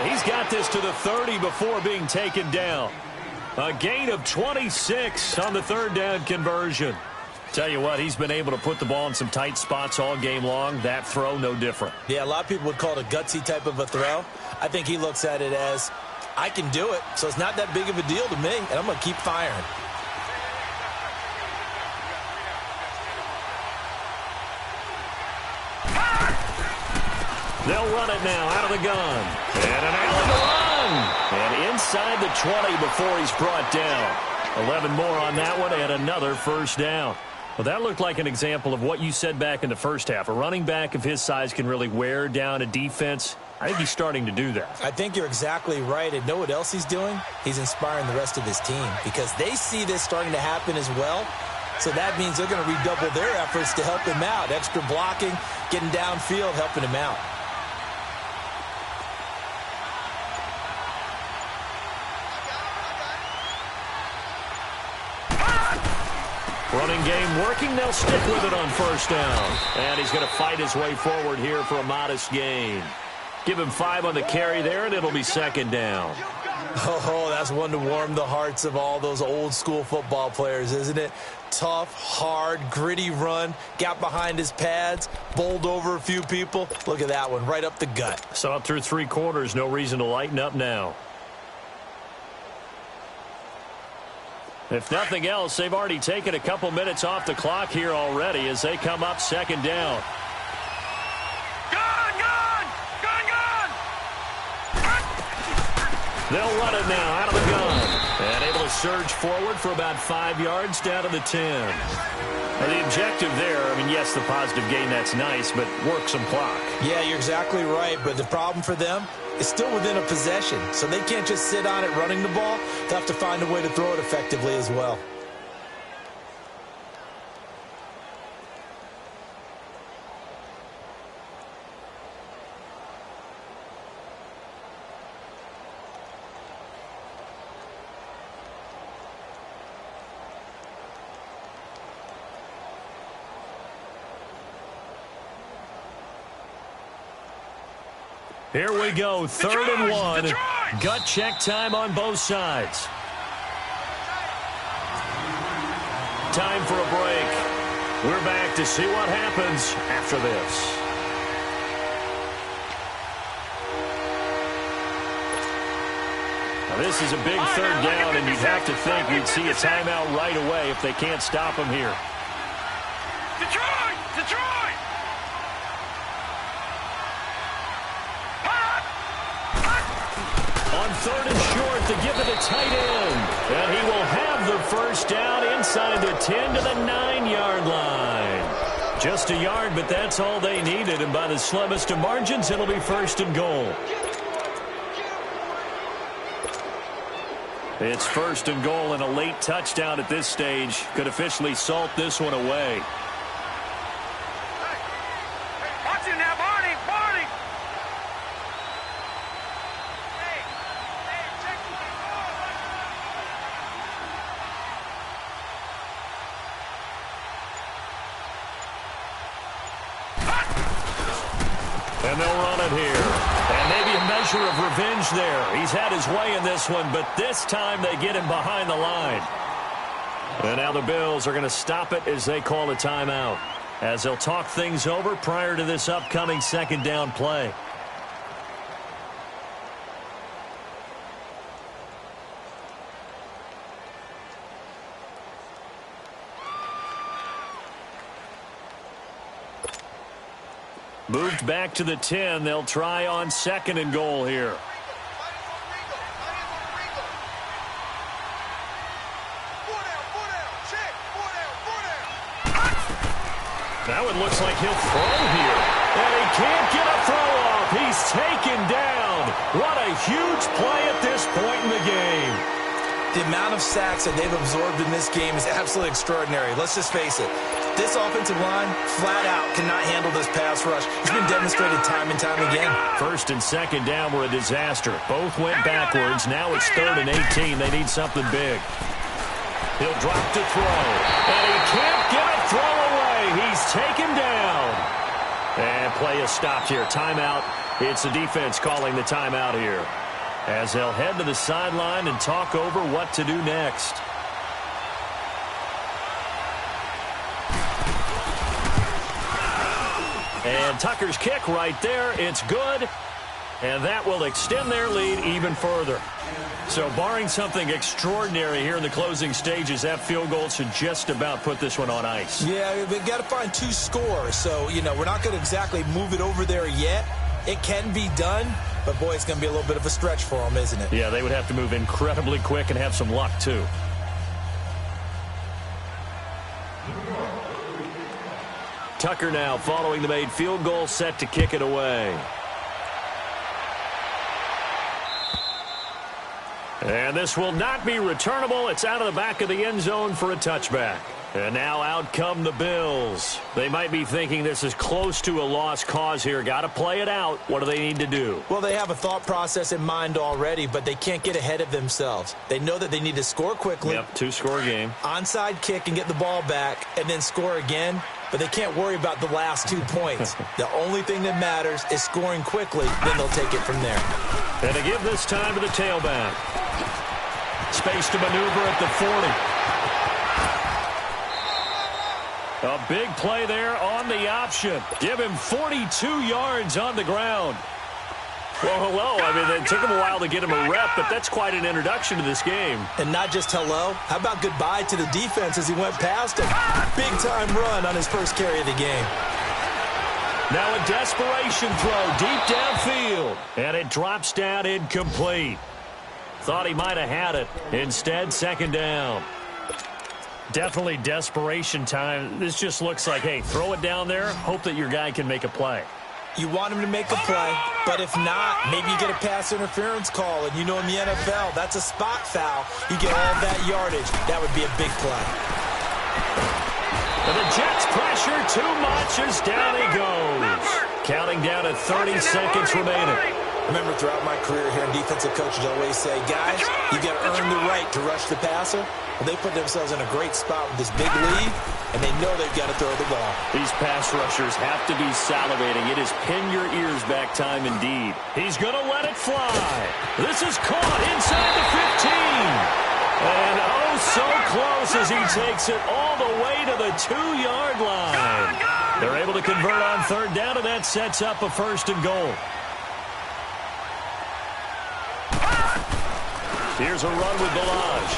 [SPEAKER 2] He's got this to the 30 before being taken down. A gain of 26 on the 3rd down conversion. Tell you what, he's been able to put the ball in some tight spots all game long. That throw, no different.
[SPEAKER 4] Yeah, a lot of people would call it a gutsy type of a throw. I think he looks at it as, I can do it, so it's not that big of a deal to me, and I'm going to keep firing.
[SPEAKER 2] They'll run it now out of the gun. And an Allen to run. And inside the 20 before he's brought down. 11 more on that one and another 1st down. Well, that looked like an example of what you said back in the first half. A running back of his size can really wear down a defense. I think he's starting to do that.
[SPEAKER 4] I think you're exactly right. And know what else he's doing? He's inspiring the rest of his team because they see this starting to happen as well. So that means they're going to redouble their efforts to help him out. Extra blocking, getting downfield, helping him out.
[SPEAKER 2] Running game working. They'll stick with it on 1st down. And he's going to fight his way forward here for a modest gain. Give him 5 on the carry there, and it'll be 2nd down.
[SPEAKER 4] Oh, that's one to warm the hearts of all those old school football players, isn't it? Tough, hard, gritty run. Got behind his pads, bowled over a few people. Look at that one, right up the gut.
[SPEAKER 2] Saw it through 3 quarters. No reason to lighten up now. If nothing else, they've already taken a couple minutes off the clock here already as they come up 2nd down.
[SPEAKER 1] Gone, gone, gone, gone.
[SPEAKER 2] They'll run it now out of the gun. And able to surge forward for about 5 yards down to the 10. And the objective there, I mean, yes, the positive gain, that's nice, but work some clock.
[SPEAKER 4] Yeah, you're exactly right, but the problem for them is still within a possession, so they can't just sit on it running the ball. They'll have to find a way to throw it effectively as well.
[SPEAKER 2] Here we go, 3rd and 1. Gut check time on both sides. Time for a break. We're back to see what happens after this. Now this is a big 3rd down, and you'd have to think we'd see a timeout right away if they can't stop him here.
[SPEAKER 1] Detroit! Detroit!
[SPEAKER 2] On 3rd and short, to give it a tight end. And he will have the first down inside the 10 to the 9-yard line. Just a yard, but that's all they needed. And by the slimmest of margins, it'll be 1st and goal. It's 1st and goal, and a late touchdown at this stage could officially salt this one away.
[SPEAKER 1] Watch it now, Barney! Barney!
[SPEAKER 2] And they'll run it here. And maybe a measure of revenge there. He's had his way in this one, but this time they get him behind the line. And now the Bills are going to stop it as they call a timeout, as they'll talk things over prior to this upcoming 2nd down play. Moved back to the 10. They'll try on 2nd and goal here. Now it looks like he'll throw here. And he can't get a throw off. He's taken down. What a huge play at this point in the game.
[SPEAKER 4] The amount of sacks that they've absorbed in this game is absolutely extraordinary. Let's just face it. This offensive line, flat out, cannot handle this pass rush. It's been demonstrated time and time again.
[SPEAKER 2] 1st and 2nd down were a disaster. Both went backwards. Now it's 3rd and 18. They need something big. He'll drop to throw. And he can't get a throw away. He's taken down. And play is stopped here. Timeout. It's the defense calling the timeout here, as they'll head to the sideline and talk over what to do next. And Tucker's kick right there. It's good. And that will extend their lead even further. So barring something extraordinary here in the closing stages, that field goal should just about put this one on ice.
[SPEAKER 4] Yeah, we've got to find 2 scores. So, we're not going to exactly move it over there yet. It can be done, but, boy, it's going to be a little bit of a stretch for them, isn't it?
[SPEAKER 2] Yeah, they would have to move incredibly quick and have some luck, too. Tucker now following the made field goal, set to kick it away. And this will not be returnable. It's out of the back of the end zone for a touchback. And now out come the Bills. They might be thinking this is close to a lost cause here. Got to play it out. What do they need to do?
[SPEAKER 4] Well, they have a thought process in mind already, but they can't get ahead of themselves. They know that they need to score quickly.
[SPEAKER 2] Yep, 2-score game.
[SPEAKER 4] Onside kick and get the ball back and then score again. But they can't worry about the last 2 points. The only thing that matters is scoring quickly. Then they'll take it from there.
[SPEAKER 2] And to give this time to the tailback. Space to maneuver at the 40. A big play there on the option. Give him 42 yards on the ground. Well, hello. I mean, it took him a while to get him a rep, but that's quite an introduction to this game.
[SPEAKER 4] And not just hello. How about goodbye to the defense as he went past him? Big-time run on his first carry of the game.
[SPEAKER 2] Now a desperation throw deep downfield, and it drops down incomplete. Thought he might have had it. Instead, second down. Definitely desperation time. This just looks like, hey, throw it down there, hope that your guy can make a play.
[SPEAKER 3] You want him to make a play, but if not, maybe you get a pass interference call. And you know in the NFL, that's a spot foul. You get all that yardage. That would be a big play.
[SPEAKER 2] And the Jets pressure too much as down he goes. Counting down at 30 seconds remaining.
[SPEAKER 3] Remember, throughout my career here, defensive coaches always say, guys, you got to earn the right to rush the passer. Well, they put themselves in a great spot with this big lead, and they know they've got to throw the ball.
[SPEAKER 2] These pass rushers have to be salivating. It is pin your ears back time indeed. He's going to let it fly. This is caught inside the 15. And oh, so close as he takes it all the way to the 2-yard line. They're able to convert on third down, and that sets up a first and goal. Here's a run with Balaj.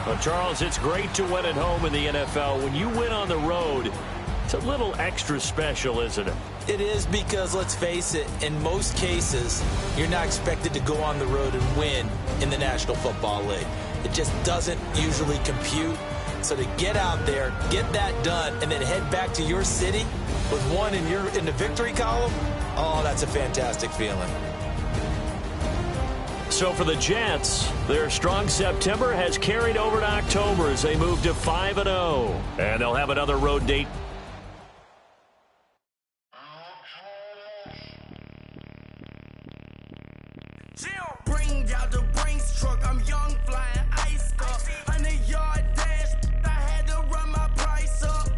[SPEAKER 2] Well, Charles, it's great to win at home in the NFL. When you win on the road, it's a little extra special, isn't it?
[SPEAKER 3] It is, because, let's face it, in most cases, you're not expected to go on the road and win in the National Football League. It just doesn't usually compute. So to get out there, get that done, and then head back to your city with one in the victory column, oh, that's a fantastic feeling.
[SPEAKER 2] So for the Jets, their strong September has carried over to October as they move to 5-0. And they'll have another road date.
[SPEAKER 5] Bring out the Brinks truck, I'm young, flying ice up. 100-yard dash, I had to run my price up.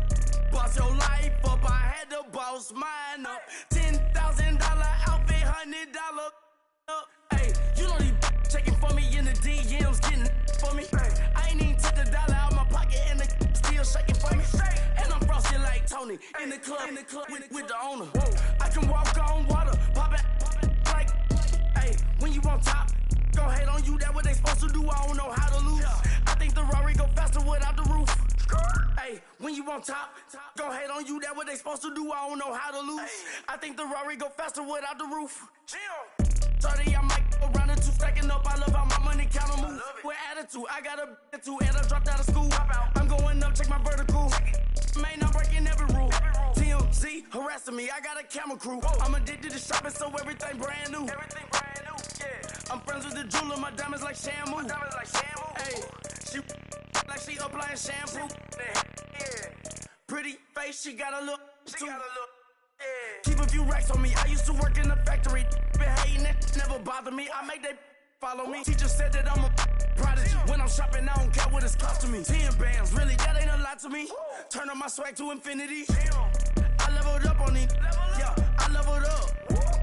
[SPEAKER 5] Boss your life up, I had to boss mine up. $10,000 outfit, $100 up. Hey, you know these checking for me in the DMs, getting for me. I ain't even took the dollar out my pocket and the still shaking for me. And I'm frosty like Tony in the club with the owner. I can walk on water, pop it like, hey, when you on top. Gon' hate on you, that what they supposed to do, I don't know how to lose. I think the Rari go faster without the roof. Hey, when you on top, gon' hate on you, that what they supposed to do, I don't know how to lose. I think the Rari go faster without the roof. 30, I might go round the two, stacking up, I love how my money count on move. With attitude, I got a attitude, and I dropped out of school. I'm going up, check my vertical. Man, I'm breaking every rule. TMZ harassing me, I got a camera crew. I'm addicted to shopping, so everything brand new. I'm friends with the jeweler, my diamonds like Shamu. Hey, she like she applying shampoo. Pretty face, she got a look too. Keep a few racks on me. I used to work in the factory. Been hating it, never bother me. I make they follow me. Teacher said that I'm a prodigy. When I'm shopping, I don't care what it's costing me. 10 bands, really, that ain't a lot to me. Turn up my swag to infinity. I leveled up on these. Yeah, I leveled up.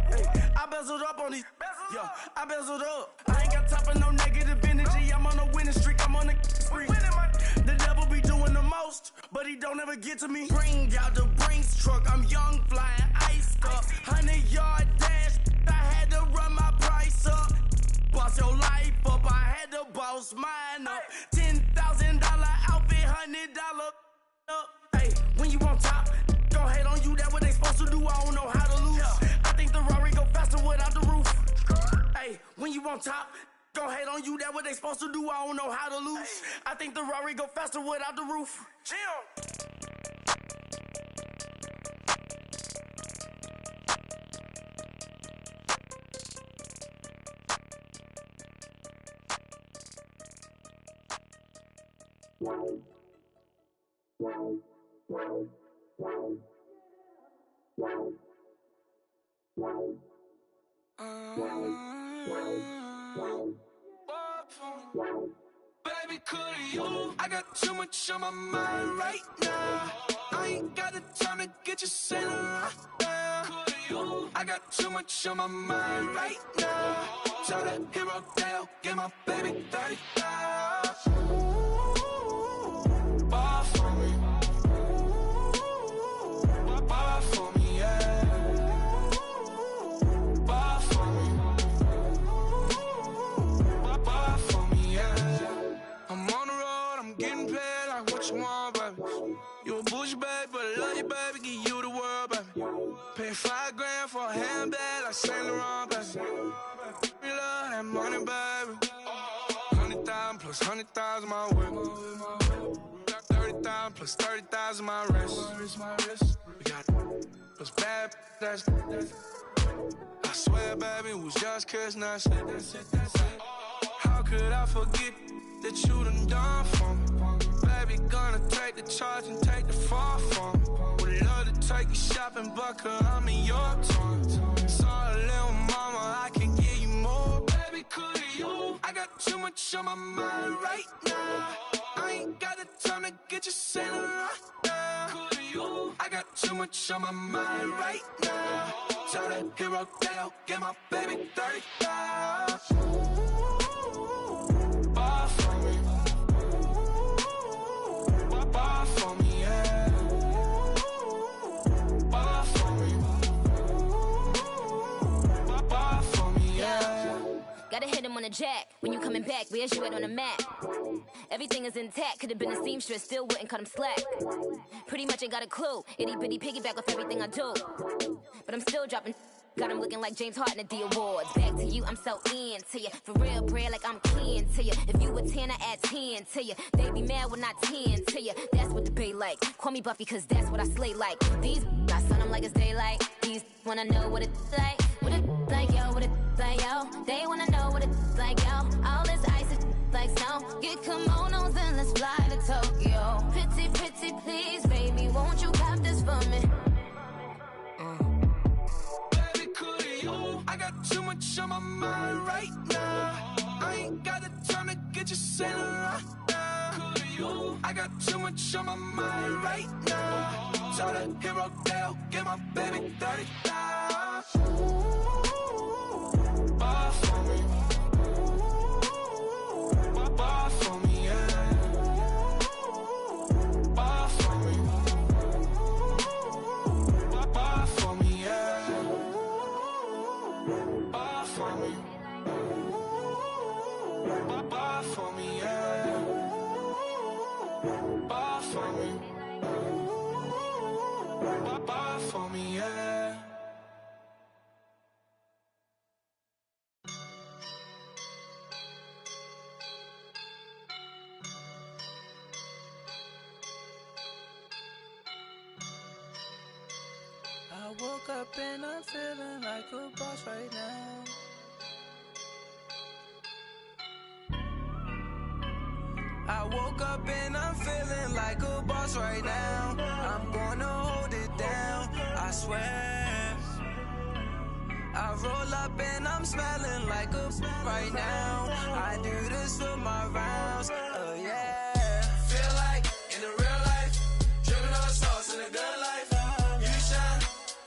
[SPEAKER 5] Hey, I bezeled up on these. Yeah, I bezeled up. I ain't got time for no negative energy. I'm on a winning streak. I'm on a spree. The devil be doing the most, but he don't ever get to me. Bring out the Brinks truck. I'm young, flying ice up. 100-yard dash. I had to run my price up. Boss your life up. I had to boss mine up. $10,000 outfit, $100 up. Hey, when you on top, gon' hate on you. That what they supposed to do. I don't know how to lose. I think the Rari go faster without the roof. Hey, when you on top, gon' hate on you. That what they supposed to do. I don't know how to lose. I think the Rari go faster without the roof.
[SPEAKER 6] Baby, could you? I got too much on my mind right now. I ain't got the time to get you sitting right now. Could you? I got too much on my mind right now. Tell that hero Dale, get my baby 30,000. Bar for me. Bar for me, yeah. Bar for me. Bar for me, yeah. I'm on the road, I'm getting paid like what you want, baby. You a bougie, baby, but I love you, baby. Give you the world, baby. Pay $5 grand for a handbag. 100,000 my whip. Got 30,000 plus 30,000 my wrist. We got those bad, that's I swear, baby, it was just kiss, that's it. How could I forget that you done for me? Baby, gonna take the charge and take the fall from me. Would love to take you shopping, but cause I'm in your town. Sorry, little mama, I can give you more. Baby, could you? I got too much on my mind right now. I ain't got the time to get you sent right now. Could you? I got too much on my mind right now. Tell that hero that I'll get my baby 30,000. Bar for me. Bar for me, yeah. Bar for me. Bar for me, yeah.
[SPEAKER 7] Gotta hit him on the jack. When you coming back, where's you at on the map? Everything is intact. Could've been a seamstress, still wouldn't cut him slack. Pretty much ain't got a clue. Itty bitty piggyback off everything I do. But I'm still dropping. Got him looking like James Harden at the awards. Back to you, I'm so into you. For real, bread, like I'm keen to you. If you a 10, I add 10 to you. They be mad when I 10 to you. That's what the bay like. Call me Buffy, cause that's what I slay like. These, I son them like it's daylight. These wanna know what it's like. What it like, yo, what it like, yo. They wanna know what it's like, yo. All this ice is like snow. Get kimonos and let's fly to Tokyo. Pretty, pretty, please, baby, won't you pop this for me?
[SPEAKER 6] I got too much on my mind right now. I ain't got the time to get you sent right now. I got too much on my mind right now. Tell the hero that I'll get my baby 30,000. Bar for me. Bar for me, yeah. Bar for me. Bar for me, yeah. Bar for me. Bar for me, yeah. Bar for me. Bar for me, yeah.
[SPEAKER 5] I woke up and I'm feeling like a boss right now. I woke up and I'm feeling like a boss right now. I'm gonna hold it down, I swear. I roll up and I'm smelling like a right now. I do this for my rounds, oh yeah.
[SPEAKER 6] Feel like in the real life, dripping on sauce in a good life. You shine,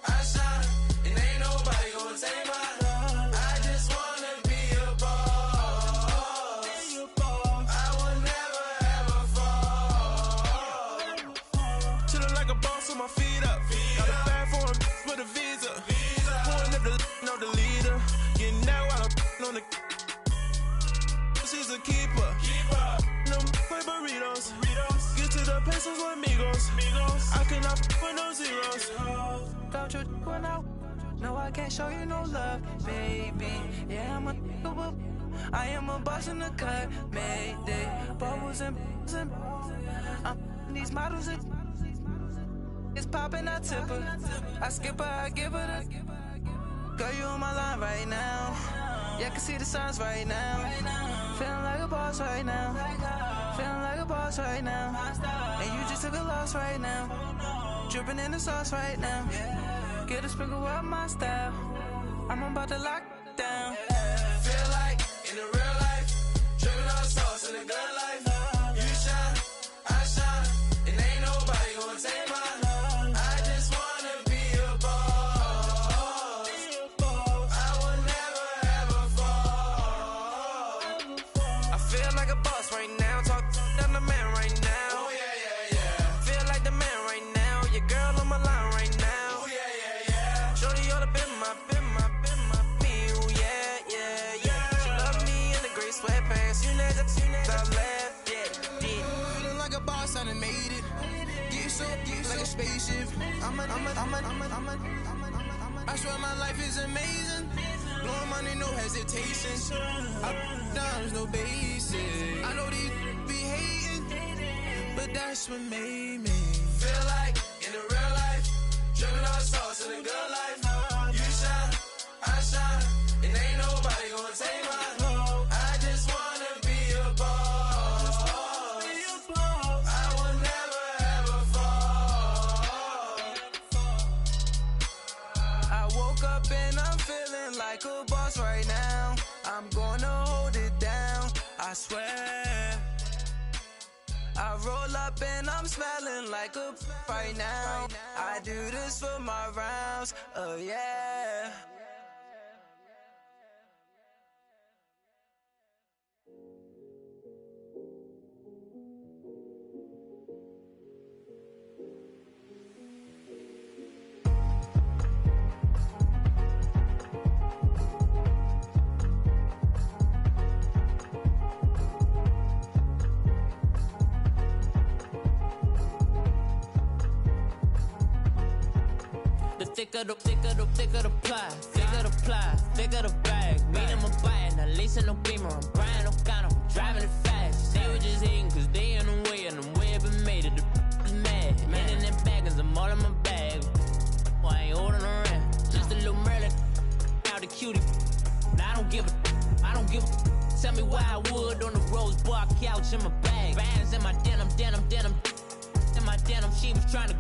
[SPEAKER 6] I shine, and ain't nobody gonna take mine. I just wanna be a boss. I will never ever fall.
[SPEAKER 5] Chillin' like a boss with my feet up. Got a bag for him with a visa. Pulling up the know the leader. Getting that while I'm on the. She's a keeper. No play burritos. Get to the pesos with amigos. I cannot with no zeros. Don't you when no, I can't show you no love, baby. Yeah, I am a boss in the cut, Mayday. Bubbles and these models it's popping, I tip her. I skip her, I give her the. Girl, you on my line right now. Yeah, I can see the signs right now. Feeling like a boss right now. Feeling like a boss right now. And you just took a loss right now. Dripping in the sauce right now. Get a sprinkle up my style. I'm about to lock down.
[SPEAKER 6] Feel like in the real life, dripping on sauce in a good life. You shine, I shine, and ain't nobody gonna take mine. I just wanna be a boss. I will never ever fall.
[SPEAKER 5] I feel like a boss right now. Talk to the man right now.
[SPEAKER 6] Oh yeah, yeah, yeah.
[SPEAKER 5] Feel like the man right now. Your girl on my line right now.
[SPEAKER 6] Oh yeah, yeah, yeah.
[SPEAKER 5] Shorty oughta been my me. Ooh, yeah, yeah, yeah. She love me in the gray sweatpants. You never I left, yeah.
[SPEAKER 6] Feeling like a boss, I done made it. Get so like a spaceship. I swear my life is amazing. Blowing money, no hesitation.
[SPEAKER 5] hesitation. There's no basic. I know these be hating, but that's what made me feel like in the real life, dripping all sauce in the good life. You shine, I shine, and ain't nobody gonna take mine. I just wanna be a boss. I will never ever fall. I woke up and I'm feeling like a boss right now. I'm gonna hold it down, I swear. I roll up and I'm smelling like a right now. I do this for my rounds, oh yeah.
[SPEAKER 8] Thicker the pie, thicker the bag. Meet him a bite, not leasing no beamer. I'm Brian O'Connor, I'm driving it fast. They were just hating cause they in the way, and the way I've been made it, the is mad. And in them baggins, I'm all in my bag. Well, I ain't holding around, just a little Merlin, out the cutie. Now I don't give a, tell me why I would on the rose bar couch in my bag. Bands in my denim, in my denim, she was trying to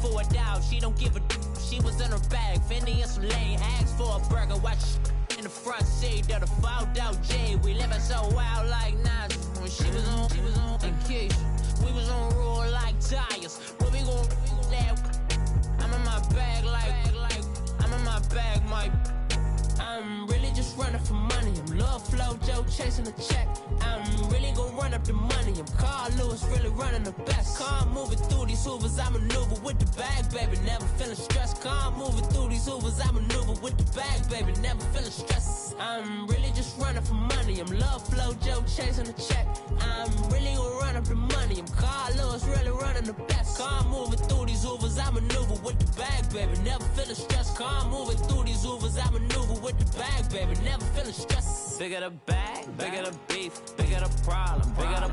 [SPEAKER 8] for a doubt, she don't give a she was in her bag, Fendi and some lane, asked for a burger, watch in the front seat of the fouled out J. We living so wild like Nas. When she was on vacation, we was on roll like tires. What we gon' laugh? I'm in my bag like I'm in my bag, Mike. I'm really just running for money. I'm Love Flow Joe chasing the check. I'm really gon' run up the money. I'm Carl Lewis, really running the best. Car moving through these hoovers, I maneuver with the bag, baby. Never feeling stressed. Car moving through these hoovers, I maneuver with the bag, baby. Never feeling stressed. I'm really just running for money. I'm Love Flow Joe chasing the check. I'm really gon' run up the money. I'm Carl Lewis, really running the best. Car moving through these hoovers, I maneuver with the bag, baby. Never feeling stressed. Car moving through these hoovers, I maneuver with the bag, baby. Never feeling stressed. Bigger the bag, bigger the beef, bigger the problem, bigger the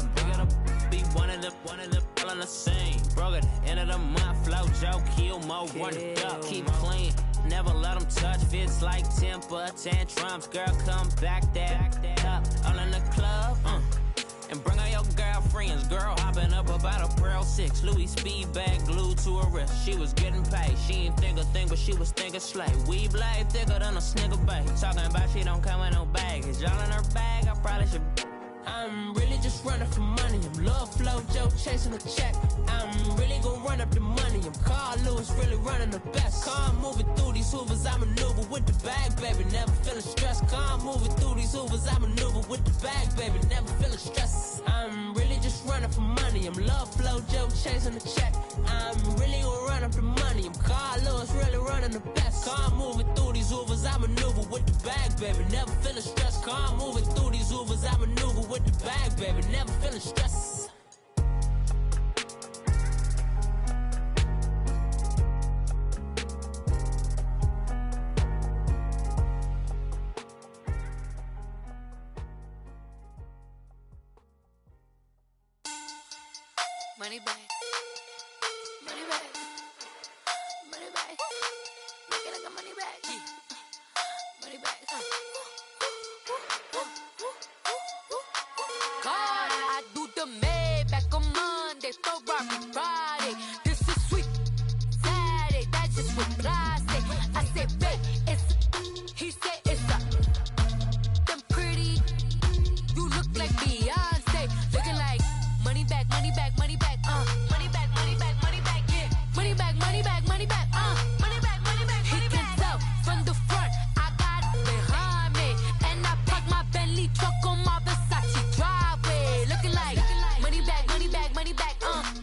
[SPEAKER 8] beef. One of them all in the same. Broke at the end of the month, flow Joe, kill mo, run it up, keep clean. Never let them touch, fits like temper tantrums. Girl, come back that up, all in the club, and bring all your girlfriends. Girl hopping up about a Pearl 6 Louis speed bag glued to her wrist. She was getting paid, she ain't think a thing, but she was thinking slay. We blade thicker than a snigger bag. Talking about she don't come with no baggage. All in her bag, I probably should. I'm really just running for money. I'm Love Flow Joe chasing the check. I'm really gon' run up the money. I'm Carl Lewis, really running the best. Car moving through these hoovers, I maneuver with the bag, baby. Never feeling stressed. Car moving through these hoovers, I maneuver with the bag, baby. Never feeling stressed. I'm really just running for money. I'm Love Flow Joe chasing the check. I'm really gon' run up the money. I'm Carl Lewis, really running the best. Car moving through these hoovers, I maneuver with the bag, baby. Never feeling stressed. Car moving through these hoovers, I maneuver with the bag, baby. Never feeling stressed.
[SPEAKER 9] Money bag, money bag, money bag. Make it like a money bag, money bag. God, I do the Maybach on Monday, Ferrari Friday. This is sweet Saturday, that's just what I say. I say, babe, it's. He said it's a. Them pretty. You look like Beyonce, looking like money bag, money bag, money bag. Money bag, money bag, money bag, yeah. Money bag, money bag, money bag, money bag, money bag, money bag. He can tell from the front, I got it behind me. And I park my Bentley truck on my Versace driveway. Looking like money bag, money bag, money bag,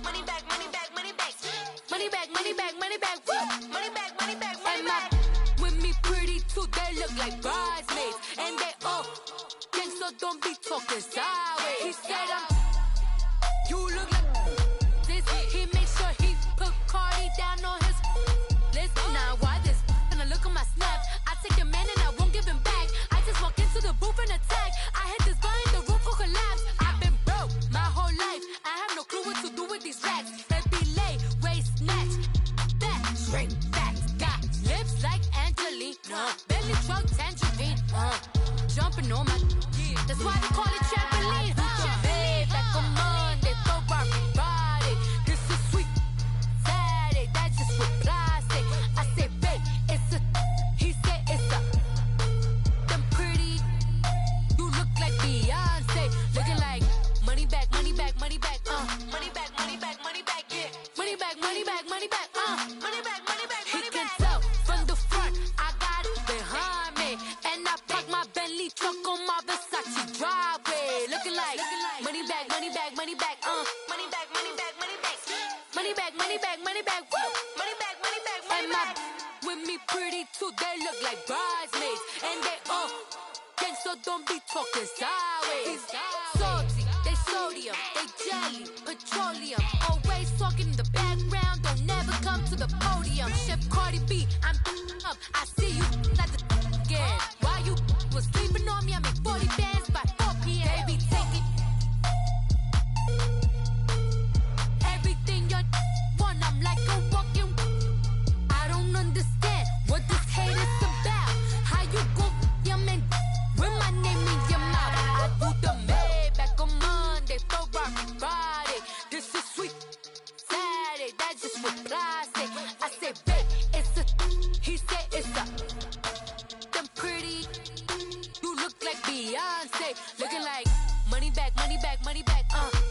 [SPEAKER 9] money bag, money bag, money bag. Money bag, money bag, money bag, woo. Money bag, money bag, money bag. With me pretty too, they look like bridesmaids. And they all gang, so don't be talking sideways. He said you look like this. He made sure he put Cardi down on his list. Now why this? And I look at my snap. I take your man and I won't give him back. I just walk sleeping on my. That's why they call it trampoline. Hey, back on Monday, throw Rocky Friday. This is sweet Saturday, that's just what I say. I say, babe, it's a. He said it's a. Them pretty. You look like Beyonce, looking like money back, money back, money back, money back, money back, money back, yeah. Money back, money back, money back, money back, money back, money back. He can tell from the front, I got it behind me, and I park my Bentley truck on my Versace driveway, looking like money back, money back, money back, money back, money back, money back, money back, money back, money back, woo, money back, money back, money back. With me pretty too, they look like bridesmaids, and they so don't be talking sideways. Salty, they sodium, they jelly, petroleum. Always talking in the background, don't never come to the podium. Chef Cardi B, I'm up. I see you like the again. While you was sleeping on me, I make 40 bands by 4 p.m. Baby, take it. Everything you want, I'm like a walking. I don't understand what this hate is about. How you go, your man? With my name in your mouth, I do the Maybach on Monday, throw Rocky Friday. This is sweet Saturday, that's just what I say. I say, babe, it's a. He said it's a. Them pretty, you look like Beyonce, looking like money back, money back, money back,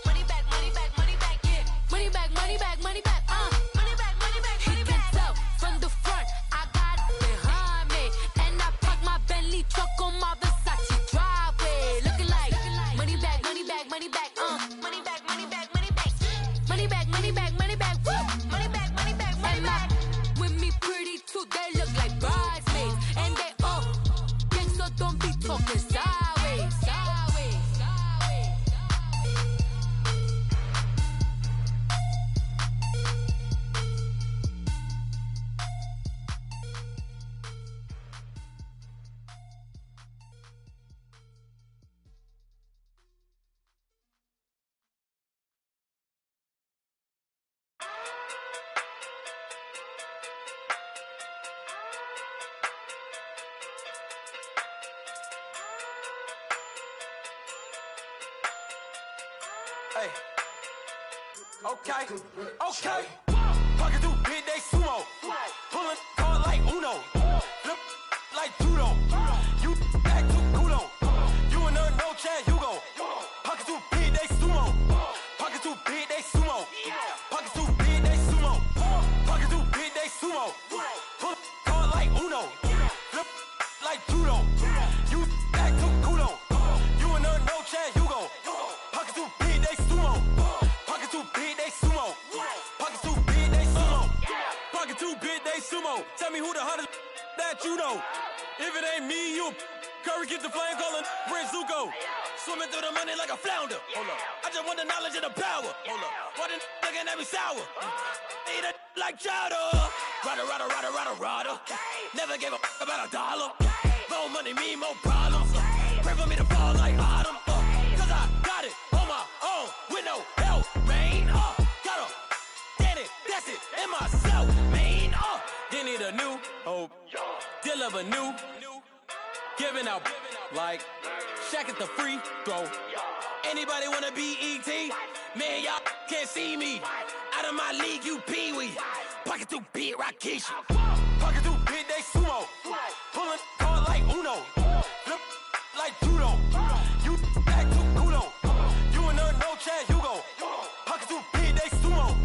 [SPEAKER 9] money back, money back, money back, yeah. Money back, money back, money back, money back, money back, money back. He can tell from the front, I got it behind me, and I park my Bentley truck on my Versace driveway, looking like money back, money back, money back, money back, money back, money back, money back, money back, money back, woo, money back, money back, money back. With me pretty too, they look like bridesmaids, and they all gang, so don't be talking sideways, sideways, sideways.
[SPEAKER 5] Hey. Okay. Okay. Pocket too big, they sumo. Pulling card like Uno. Flip like judo. You back to kudo. You and her no Chad Hugo. Pocket too big, they sumo. Pocket too big, they sumo. Pocket too big, they sumo. Pocket too big, they sumo. Pull card like Uno. Flip like judo. You back to kudo. You and her no Chad Hugo. Pocket too big, they sumo. Pocket too big, they sumo. Pocket too big, they sumo. Pocket too big, they sumo. Tell me who the hottest that you know. If it ain't me, you. Curry get the flame calling Prince Zuko. Swimming through the money like a flounder. Hold up. I just want the knowledge and the power. Hold up. Why the looking at me sour? Eat it like chowder. Rada, rada, rada, rada, rada. Never gave a about a dollar. More money mean more problems. Pray for me to fall like autumn. Cause I got it on my own with no help, man. Got a daddy, that's it, in myself, man. They need a new hope. Deal of a new. Giving out like Shaq at the free throw. Anybody wanna be E.T.? Man, y'all can't see me. Out of my league, you pee-wee. Pocket too big, Rakishi. Pocket too big, they sumo. Pulling card like Uno. Flip like judo. You back to kudo. You and her no Chad Hugo. Pocket too big, they sumo.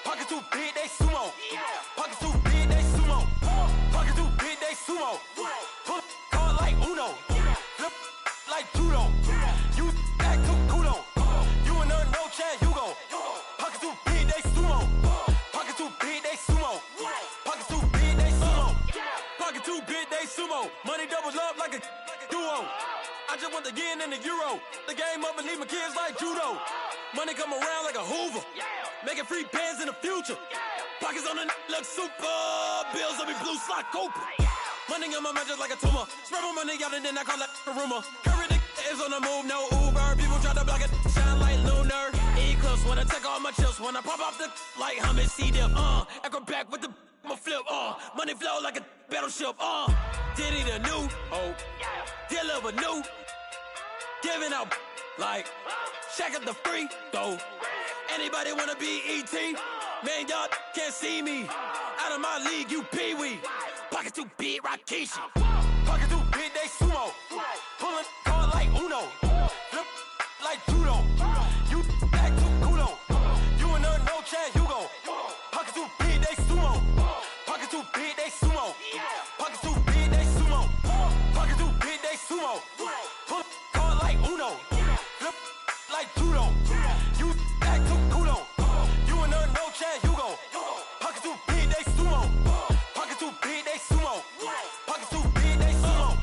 [SPEAKER 5] Pocket too big, they sumo. Pocket too big, they sumo. Pocket too big, they sumo. Pull card like Uno. Flip like judo. You back to kudo. You and her no Chad Hugo. Pocket too big, they sumo. Pocket too big, they sumo. Pocket too big, they sumo. Pocket too big, they sumo. Money doubles up like a duo. I just want the yen and the euro. The game up and leave my kids like judo. Money come around like a Hoover. Making free bands in the future. Pockets on the look super. Bills on me blue slot Cooper. Money on my mind just like a tumor. Spread my money out and then I call that a rumor. Curry the is on the move, no Uber. People try to block it, shine like lunar. Eclipse when I take all my chips. When I pop off the like hummus, see them. Acrobat with the my flip. Money flow like a battleship. Diddy the new hope. Deal of a new giving out like check up the free throw. Anybody wanna be ET? Man, y'all can't see me. Out of my league, you pee-wee. Pocket too big, Rakishi. Pocket too big, they sumo. Pulling card like Uno. Flip like judo. You act too kudo. You and her, no chance, you go. Pocket too big, they sumo. Pocket too big, they sumo. Pocket too big, they sumo. Pocket too big, they sumo. Pull card like Uno. Flip like judo. You act too kudo. You and her, no chance, you go. Pocket too big, they sumo. Pocket too big, they sumo. Pocket too big, they sumo.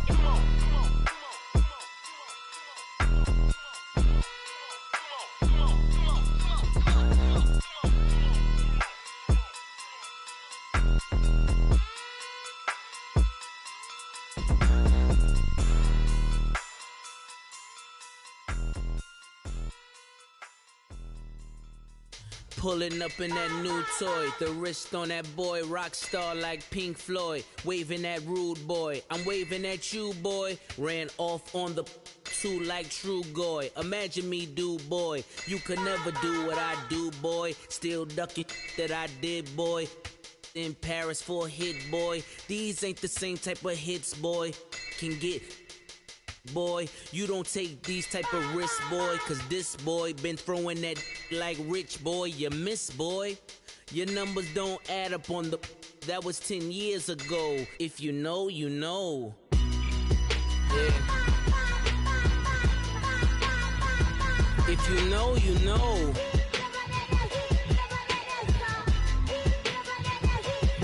[SPEAKER 8] Pulling up in that new toy, the wrist on that boy, rock star like Pink Floyd, waving at rude boy, I'm waving at you boy, ran off on the two like True Goy, imagine me do boy, you could never do what I do boy, still ducking that I did boy, in Paris for a hit boy, these ain't the same type of hits boy, can get boy, you don't take these type of risks, boy, cause this boy been throwing that like rich boy, you miss, boy. Your numbers don't add up on the, that was 10 years ago. If you know, you know. Yeah. If you know, you know.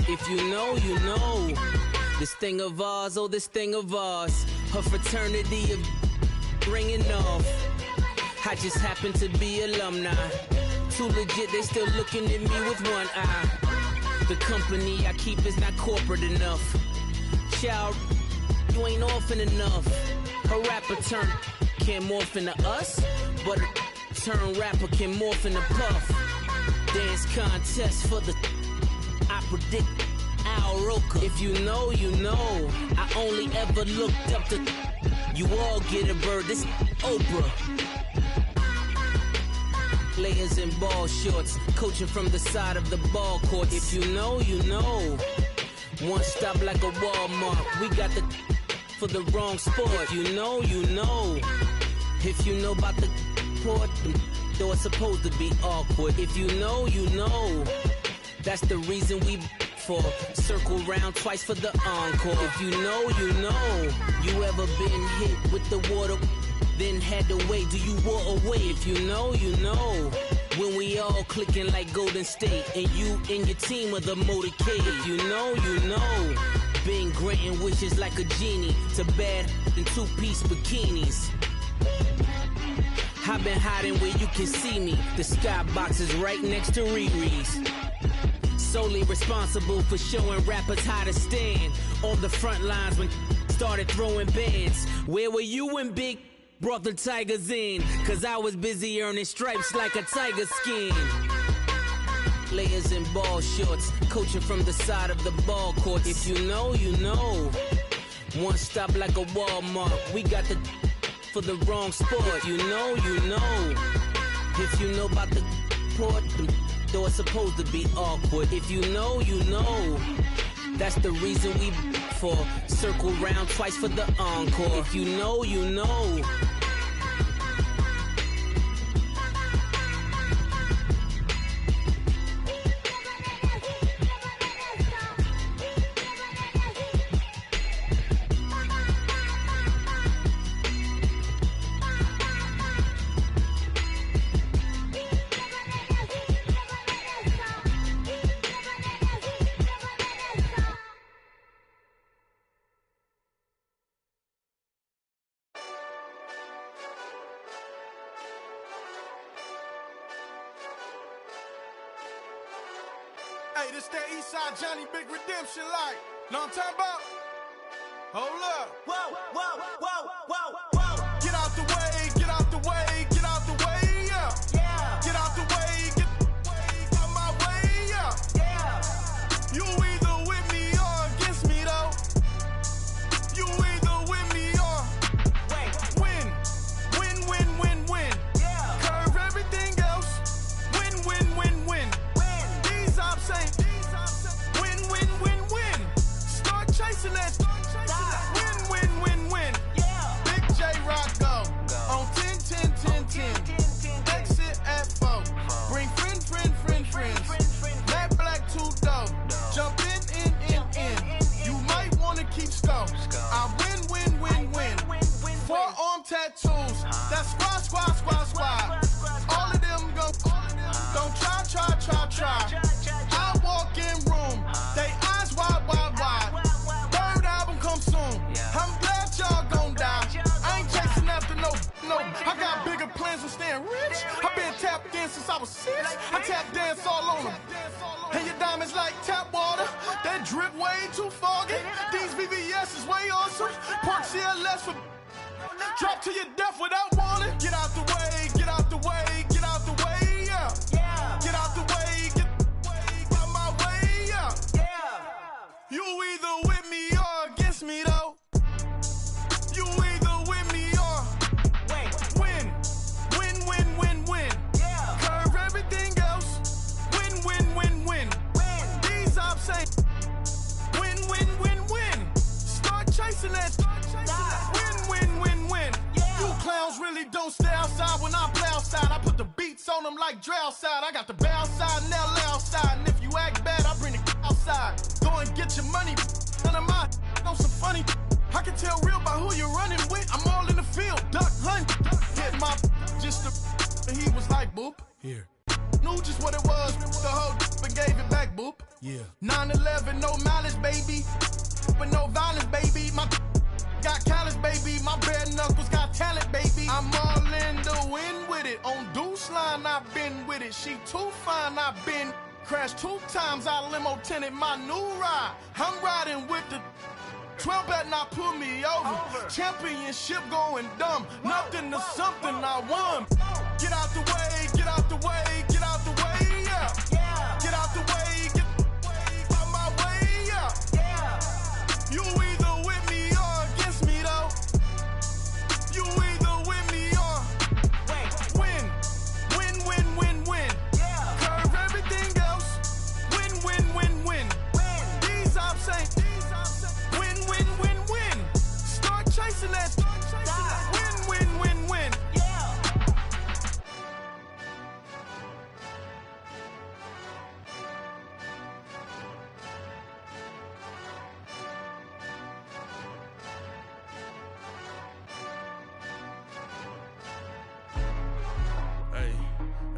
[SPEAKER 8] If you know, you know. This thing of ours, oh, this thing of ours. Her fraternity of ringing off. I just happen to be alumni. Too legit, they still looking at me with one eye. The company I keep is not corporate enough. Child, you ain't orphan enough. A rapper turn can't morph into us, but a turn rapper can morph into Puff. Dance contest for the I predict Al Roker. If you know, you know. I only ever looked up to you all get a bird. This Oprah. Layers in ball shorts, coaching from the side of the ball court. If you know, you know. One stop like a Walmart. We got the for the wrong sport. If you know, you know. If you know about the port, though it's supposed to be awkward. If you know, you know. That's the reason we for circle round twice for the encore. If you know, you know. You ever been hit with the water, then had to wait? Do you walk away? If you know, you know. When we all clicking like Golden State, and you and your team are the motorcade. If you know, you know. Been granting wishes like a genie to bad in two-piece bikinis. I've been hiding where you can see me. The skybox is right next to Riri's. Solely responsible for showing rappers how to stand on the front lines when started throwing bands. Where were you when Big brought the Tigers in? Cause I was busy earning stripes like a tiger skin. Layers in ball shorts, coaching from the side of the ball court. If you know, you know. One stop like a Walmart. We got the for the wrong sport. If you know, you know. If you know about the port, though it's supposed to be awkward. If you know, you know. That's the reason we for circle round twice for the encore. If you know, you know.
[SPEAKER 10] Hey, this that Eastside Johnny Big Redemption like. Know what I'm talking about? Hold up. Whoa, whoa, whoa, whoa, whoa. Get out the way, get out the way, get out the way, yeah. Yeah. Get out the way, get out my way, yeah. Yeah. You either with me or against me, though. You either with me or win tattoos. That's squad. All of them don't try. I walk in room, they eyes wide. Third album come soon. I'm glad y'all gon' die. I ain't chasing after no. I got bigger plans than staying rich. I been tapped in since I was 6. I tap dance all on them. And your diamonds like tap water. That drip way too foggy. These VVS is way awesome. Park CLS for drop to your death without warning. Get out the way, yeah. Get out the way, get out my way, yeah. You either with me or against me though. You either with me or win. Curve everything else. Win. These I'm saying win. Start chasing that. Win. You clowns really don't stay outside when I play outside. I put the beats on them like drow side. I got the bow side and LA outside. And if you act bad, I bring the outside. Go and get your money. None of my know some funny. I can tell real by who you're running with. I'm all in the field. Duck hunt. Hit my just the. And he was like, boop. Here. Knew just what it was. The whole and gave it back, boop. Yeah. 9/11, no malice, baby. But no violence, baby. My got callous, baby. My bare knuckles got talent, baby. I'm all in the wind with it. On Deuce line, I've been with it. She too fine, I've been crashed 2 times. I limo tinted my new ride. I'm riding with the 12 better not pull me over. Championship going dumb. Nothing to something I won. Get out the way, yeah. Get out the way, get out my way, yeah. You either with me or against me though. You either with me or win. Curve everything else. Win. These I'm saying win. Start chasing that. Win.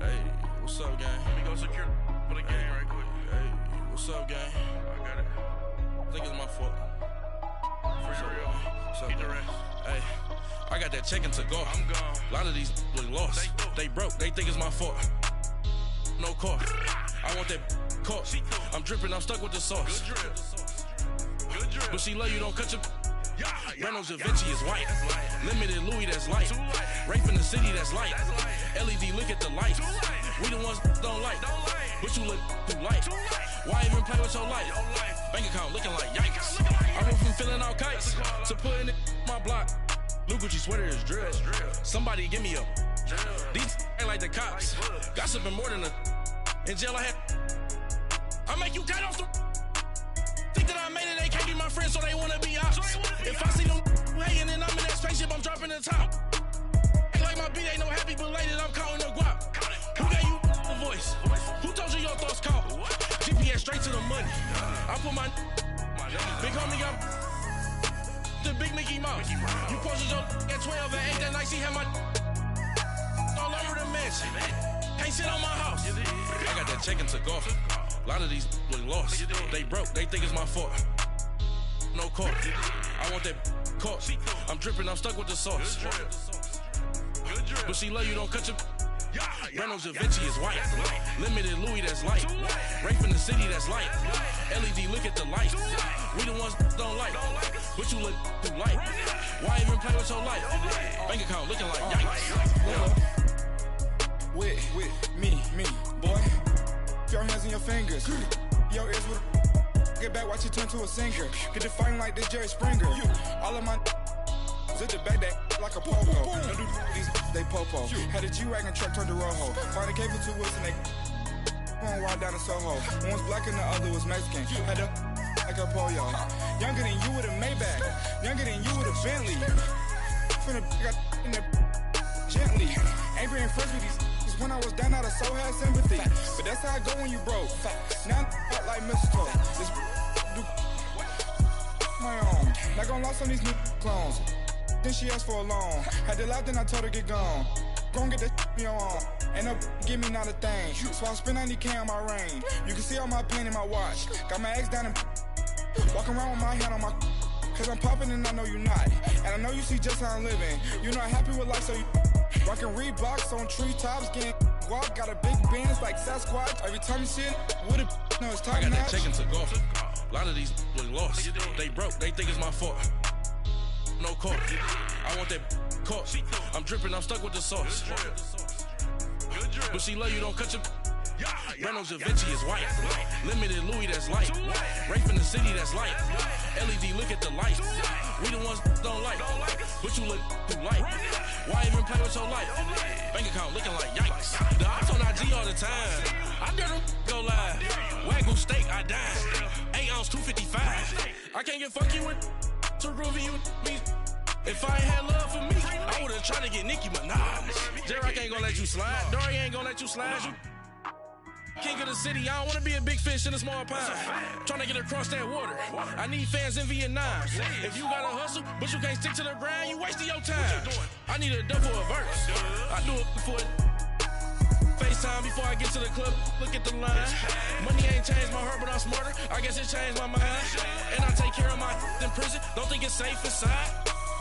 [SPEAKER 11] Hey, what's up, gang? Let me go secure for the game right quick. Hey, what's up, gang? I got it. I think it's my fault. For real. What's up, keep the rest. Hey, I got that check to go. I'm gone. A lot of these look lost. They broke. They think it's my fault. No car. I want that caught. I'm dripping. I'm stuck with the sauce. Good drip. But she love you. Don't cut your. Reynolds Da Vinci is white. Limited Louis, that's light. Rape in the city, that's light. LED, look at the lights. We the ones don't like. But you look too light. Why even play with your life? Bank account looking like yikes. I went from filling out kites to putting it in my block. New Gucci sweater is drill. Somebody give me a. These ain't like the cops. Gossiping more than a. In jail I had. I make you cut off the. Think that I made it, they can't be my friends, so they wanna be ops. If I see them hanging and I'm in that spaceship, I'm dropping the top. Ain't like my beat ain't no happy belated, I'm counting the guap. Who gave you the voice? Who told you your thoughts count? GPS straight to the money. I put my big homie up the big Mickey Mouse. You posted your at 12 and 8 that night, she had my all over the mansion. Can't sit on my house. I got that check to go. A lot of these look lost. They broke, they think it's my fault. No car. I want that caught. I'm dripping, I'm stuck with the sauce. But she love you, don't cut your. Reynolds Da Vinci is white. Limited Louis, that's light. Rape in the city, that's light. LED, look at the lights. We the ones don't like. But you look too light. Why even play with your life? Bank account looking like yikes.
[SPEAKER 12] With me, boy. Your hands and your fingers. Your ears with a. Get back, watch you turn to a singer. Get the fighting like this Jerry Springer. All of my. Zip the back that like a popo. Don't do these, they popo. Had a G-Wagon truck turned to Rojo. Find a cable to us and they. One ride down to Soho. One was black and the other was Mexican. Had a. Like a pollo. Younger than you with a Maybach. Younger than you with a Bentley. Finna got in there gently. Ain't being friends with these. When I was down, I so had sympathy. But that's how I go when you broke. Now I'm like mistletoe. This do my own. Not gonna lost on these new clones. then she asked for a loan. Had to laugh, then I told her get gone. Gon' get that me on. And up, give me not a thing. So I spend 90K on my range. You can see all my pain in my watch. Got my ex down and walking around with my hand on my. Cause I'm popping and I know you not. And I know you see just how I'm living. You're not happy with life, so you rockin' Reeboks on treetops, getting guap. Got a big Benz like Sasquatch. Every time you see it, with it, no, it's top
[SPEAKER 11] I got
[SPEAKER 12] notch.
[SPEAKER 11] that check into golf. A lot of these was lost. They broke, they think it's my fault. No call. I want that caught. I'm dripping, I'm stuck with the sauce. But she love you, don't cut your. Reynolds Da Vinci is white. Limited Louis, that's light. Rape in the city, that's light. LED, look at the lights. We the ones don't like. But you look too light. Why even play with your life? Bank account looking like yikes. The ops on IG all the time. I dare them go live. Wagyu steak, I dine. 8 ounce, 255. I can't get funky with too groovy you me. If I ain't had love for me, I would've tried to get Nicki Minaj. J-Rock ain't gonna let you slide. Dory ain't gonna let you slide. You king of the city, I don't wanna be a big fish in a small pond. Tryna get across that water. I need fans in Vietnam. If you gotta hustle, but you can't stick to the grind, you wasting your time. I need a dub for a verse. I do it for it. FaceTime before I get to the club, look at the line. Money ain't changed my heart, but I'm smarter. I guess it changed my mind. And I take care of my in prison. Don't think it's safe inside.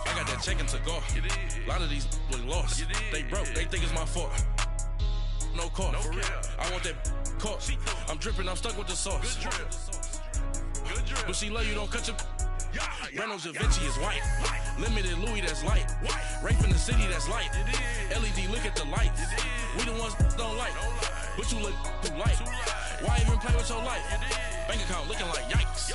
[SPEAKER 11] I got that check and took off. A lot of these was lost. They broke, they think it's my fault. No call, for real. I want that caught. I'm dripping, I'm stuck with the sauce. But she love you, don't cut your. Reynolds Da Vinci is white. Limited Louis, that's light. Rape in the city, that's light. LED, look at the lights. We the ones don't like. But you look too light. Why even play with your life? Bank account looking like yikes.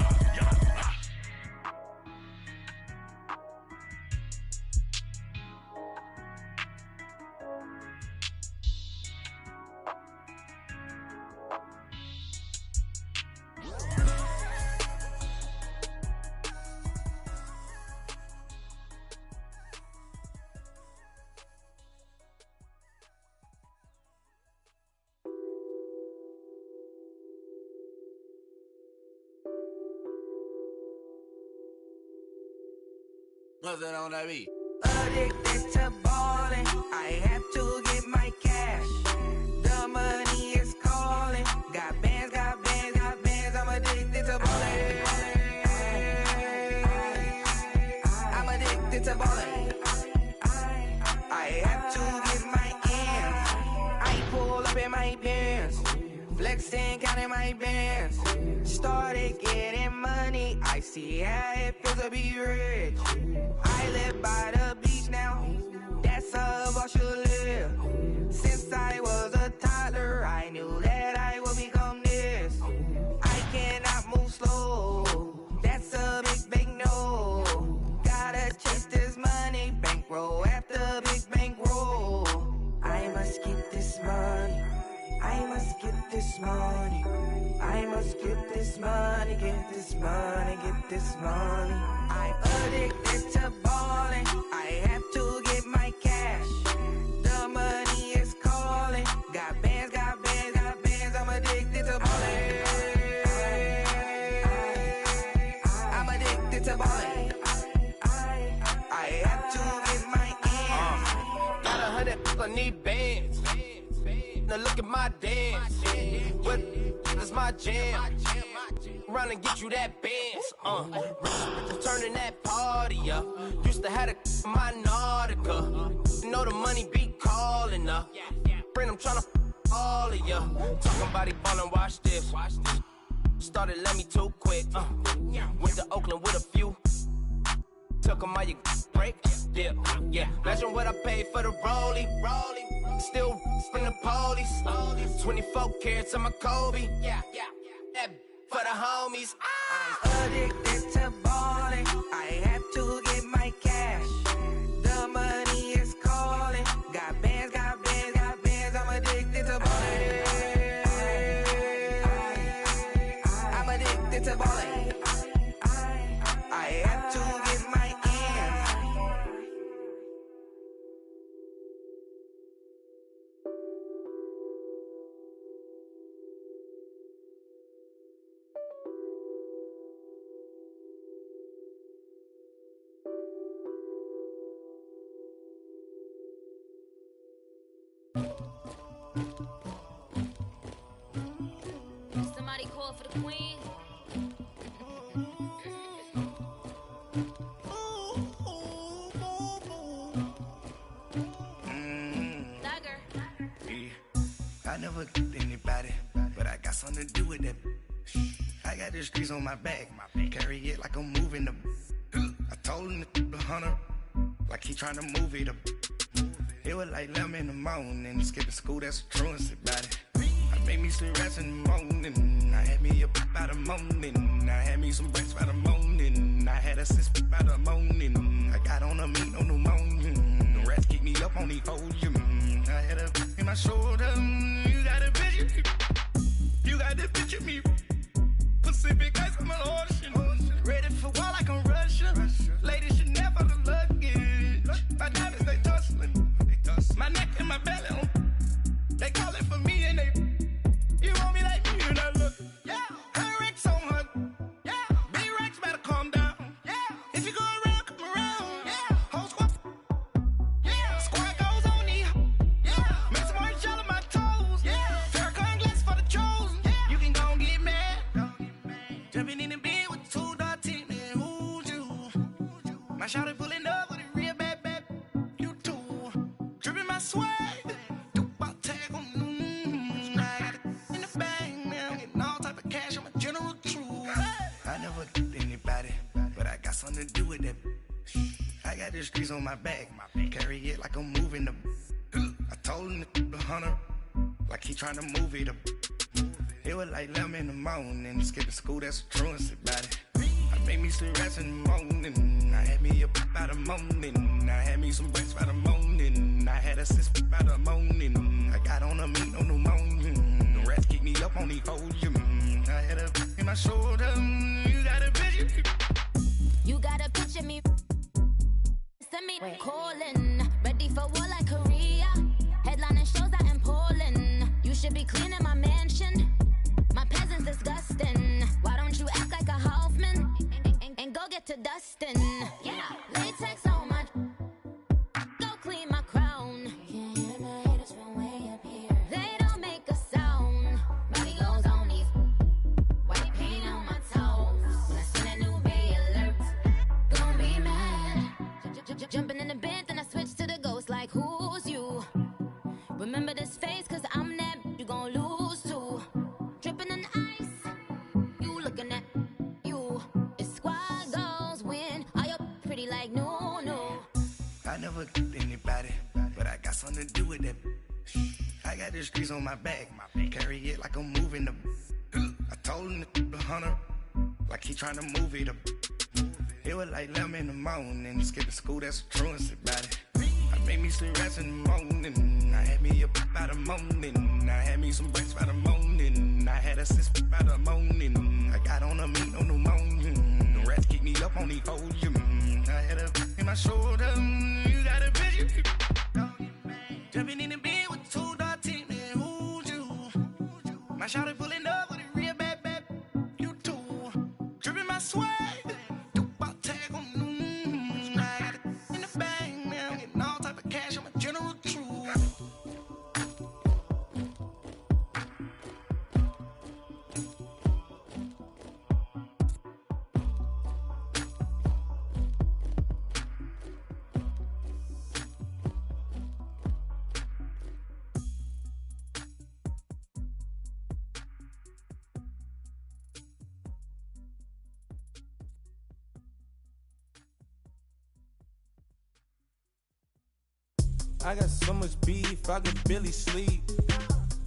[SPEAKER 5] Nothing on that beat.
[SPEAKER 13] Addicted to ballin', I have to get my cash. The money is calling. Got bands, got bands, got bands. I'm addicted to ballin'. I'm addicted to ballin'. I have to get my ends. I pull up in my pants, flexing, counting my bands. Started getting money. I see how it feels to be rich. I live by the beach now, that's how I should live. Since I was a toddler, I knew that I would become this. I cannot move slow, that's a big no. Gotta chase this money, bankroll after big bankroll. I must get this money, I must get this money. I must get this money, get this money, get this money. I'm addicted to ballin', I have to get my cash. The money is calling. Got bands, got bands, got bands. I'm addicted to ballin'. I'm addicted to ballin'. I have to get my ends.
[SPEAKER 5] Got 100, I need bands. Now look at my dance. What is my jam? Run and get you that bands. Turning that party up. Used to have a my Nautica. You know the money be calling up. Bring them tryna all of ya. Talking about he ballin', watch this. Started let me too quick. Went to Oakland with a few. Took 'em all you break. Dip. Yeah. Imagine what I paid for the rollie. Still from the police. 24 carats on my Kobe. Yeah. That for the homies.
[SPEAKER 13] I'm addicted to ballin'. I have to get my cash. The money is calling. Got bands, got bands, got bands. I'm addicted to ballin'. I'm addicted to ballin'. I have to get my ends.
[SPEAKER 7] Somebody call for the queen.
[SPEAKER 5] I never did anybody, but I got something to do with that. I got the streets on my back, carry it like I'm moving the. I told him the hunter, like he trying to move it up. It was like 11 in the morning, skipping school, that's the truancy about it. I made me some rest in the morning, I had me up by the morning, I had me some breaks by the morning, I had a sis by the morning, I got on a meat on the morning, the rats keep me up on the ocean, I had a in my shoulder, you got a picture, you got the picture me, Pacific ice on my ocean, ready for war like I'm Russian, ladies should never the luggage, my diamonds they tussling. My neck and my belly, they calling for me and they, you want me like me and I look, yeah, her Rex on her, yeah, big Rex better calm down, yeah, if you go around, come around, yeah, whole squad, yeah, squad goes on me, yeah, make some orange gel on my toes, yeah, Farrakhan glass for the chosen, yeah, you can go and get mad, jumping in the bed with 2 dark teeth, man, who's you, my shawty pulling up with a real bad, you too. Dripping my swag, about tag on I got it in the bag now, getting all type of cash, I'm a general truth. I never did anybody, but I got something to do with that. I got the streets on my back, carry it like I'm moving the. I told him the hunter, like he trying to move it up. It was like 11 in the morning, skipping school, that's the truancy about it. I made me some rest in the morning, I had me up by the morning, I had me some breaks by the morning, I had a sis by the morning, I got on a meat on the morning, the rats keep me up on the ocean, I had a in my shoulder, you got a picture,
[SPEAKER 7] You got a picture me. Send me calling, ready for war like Korea. Headlining shows out in Poland. You should be cleaning my mansion. My peasants disgusting. Why don't you act like a Hoffman and go get to dustin'? Yeah, latex on my. Go clean my crown. Can't hear my haters from way up here. They don't make a sound. Body goes on these. White paint on my toes. When I send a new Bay alert, gonna be mad. Jumping in the bed, then I switch to the ghost like who's you? Remember this face, cause I'm that you gon' lose too. Dripping in ice, you looking at you. It's squad goals win. Are you pretty like no?
[SPEAKER 5] I never did anybody, but I got something to do with that. I got the streets on my back, carry it like I'm moving the. I told him the hunter, like he trying to move it up. It was like 11 in the morning, skipping school, that's the truancy about it. I made me some rest in the morning, I had me up by the morning, I had me some breaks by the morning, I had a sis by the morning, I got on a meat on the morning, the rats keep me up on the ocean, I had a in my shoulder, you got a picture, jumping in the bed with 2 dark teeth, man, who's you? My shawty pulling up with a real bad, you too, dripping my swag.
[SPEAKER 14] I got so much beef, I could barely sleep.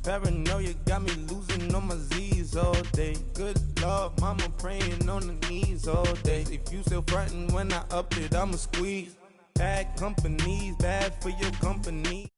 [SPEAKER 14] Paranoia got me losing on my Z's all day. Good Lord, mama praying on the knees all day. If you still frontin' when I up it, I'ma squeeze. Bad companies, bad for your company.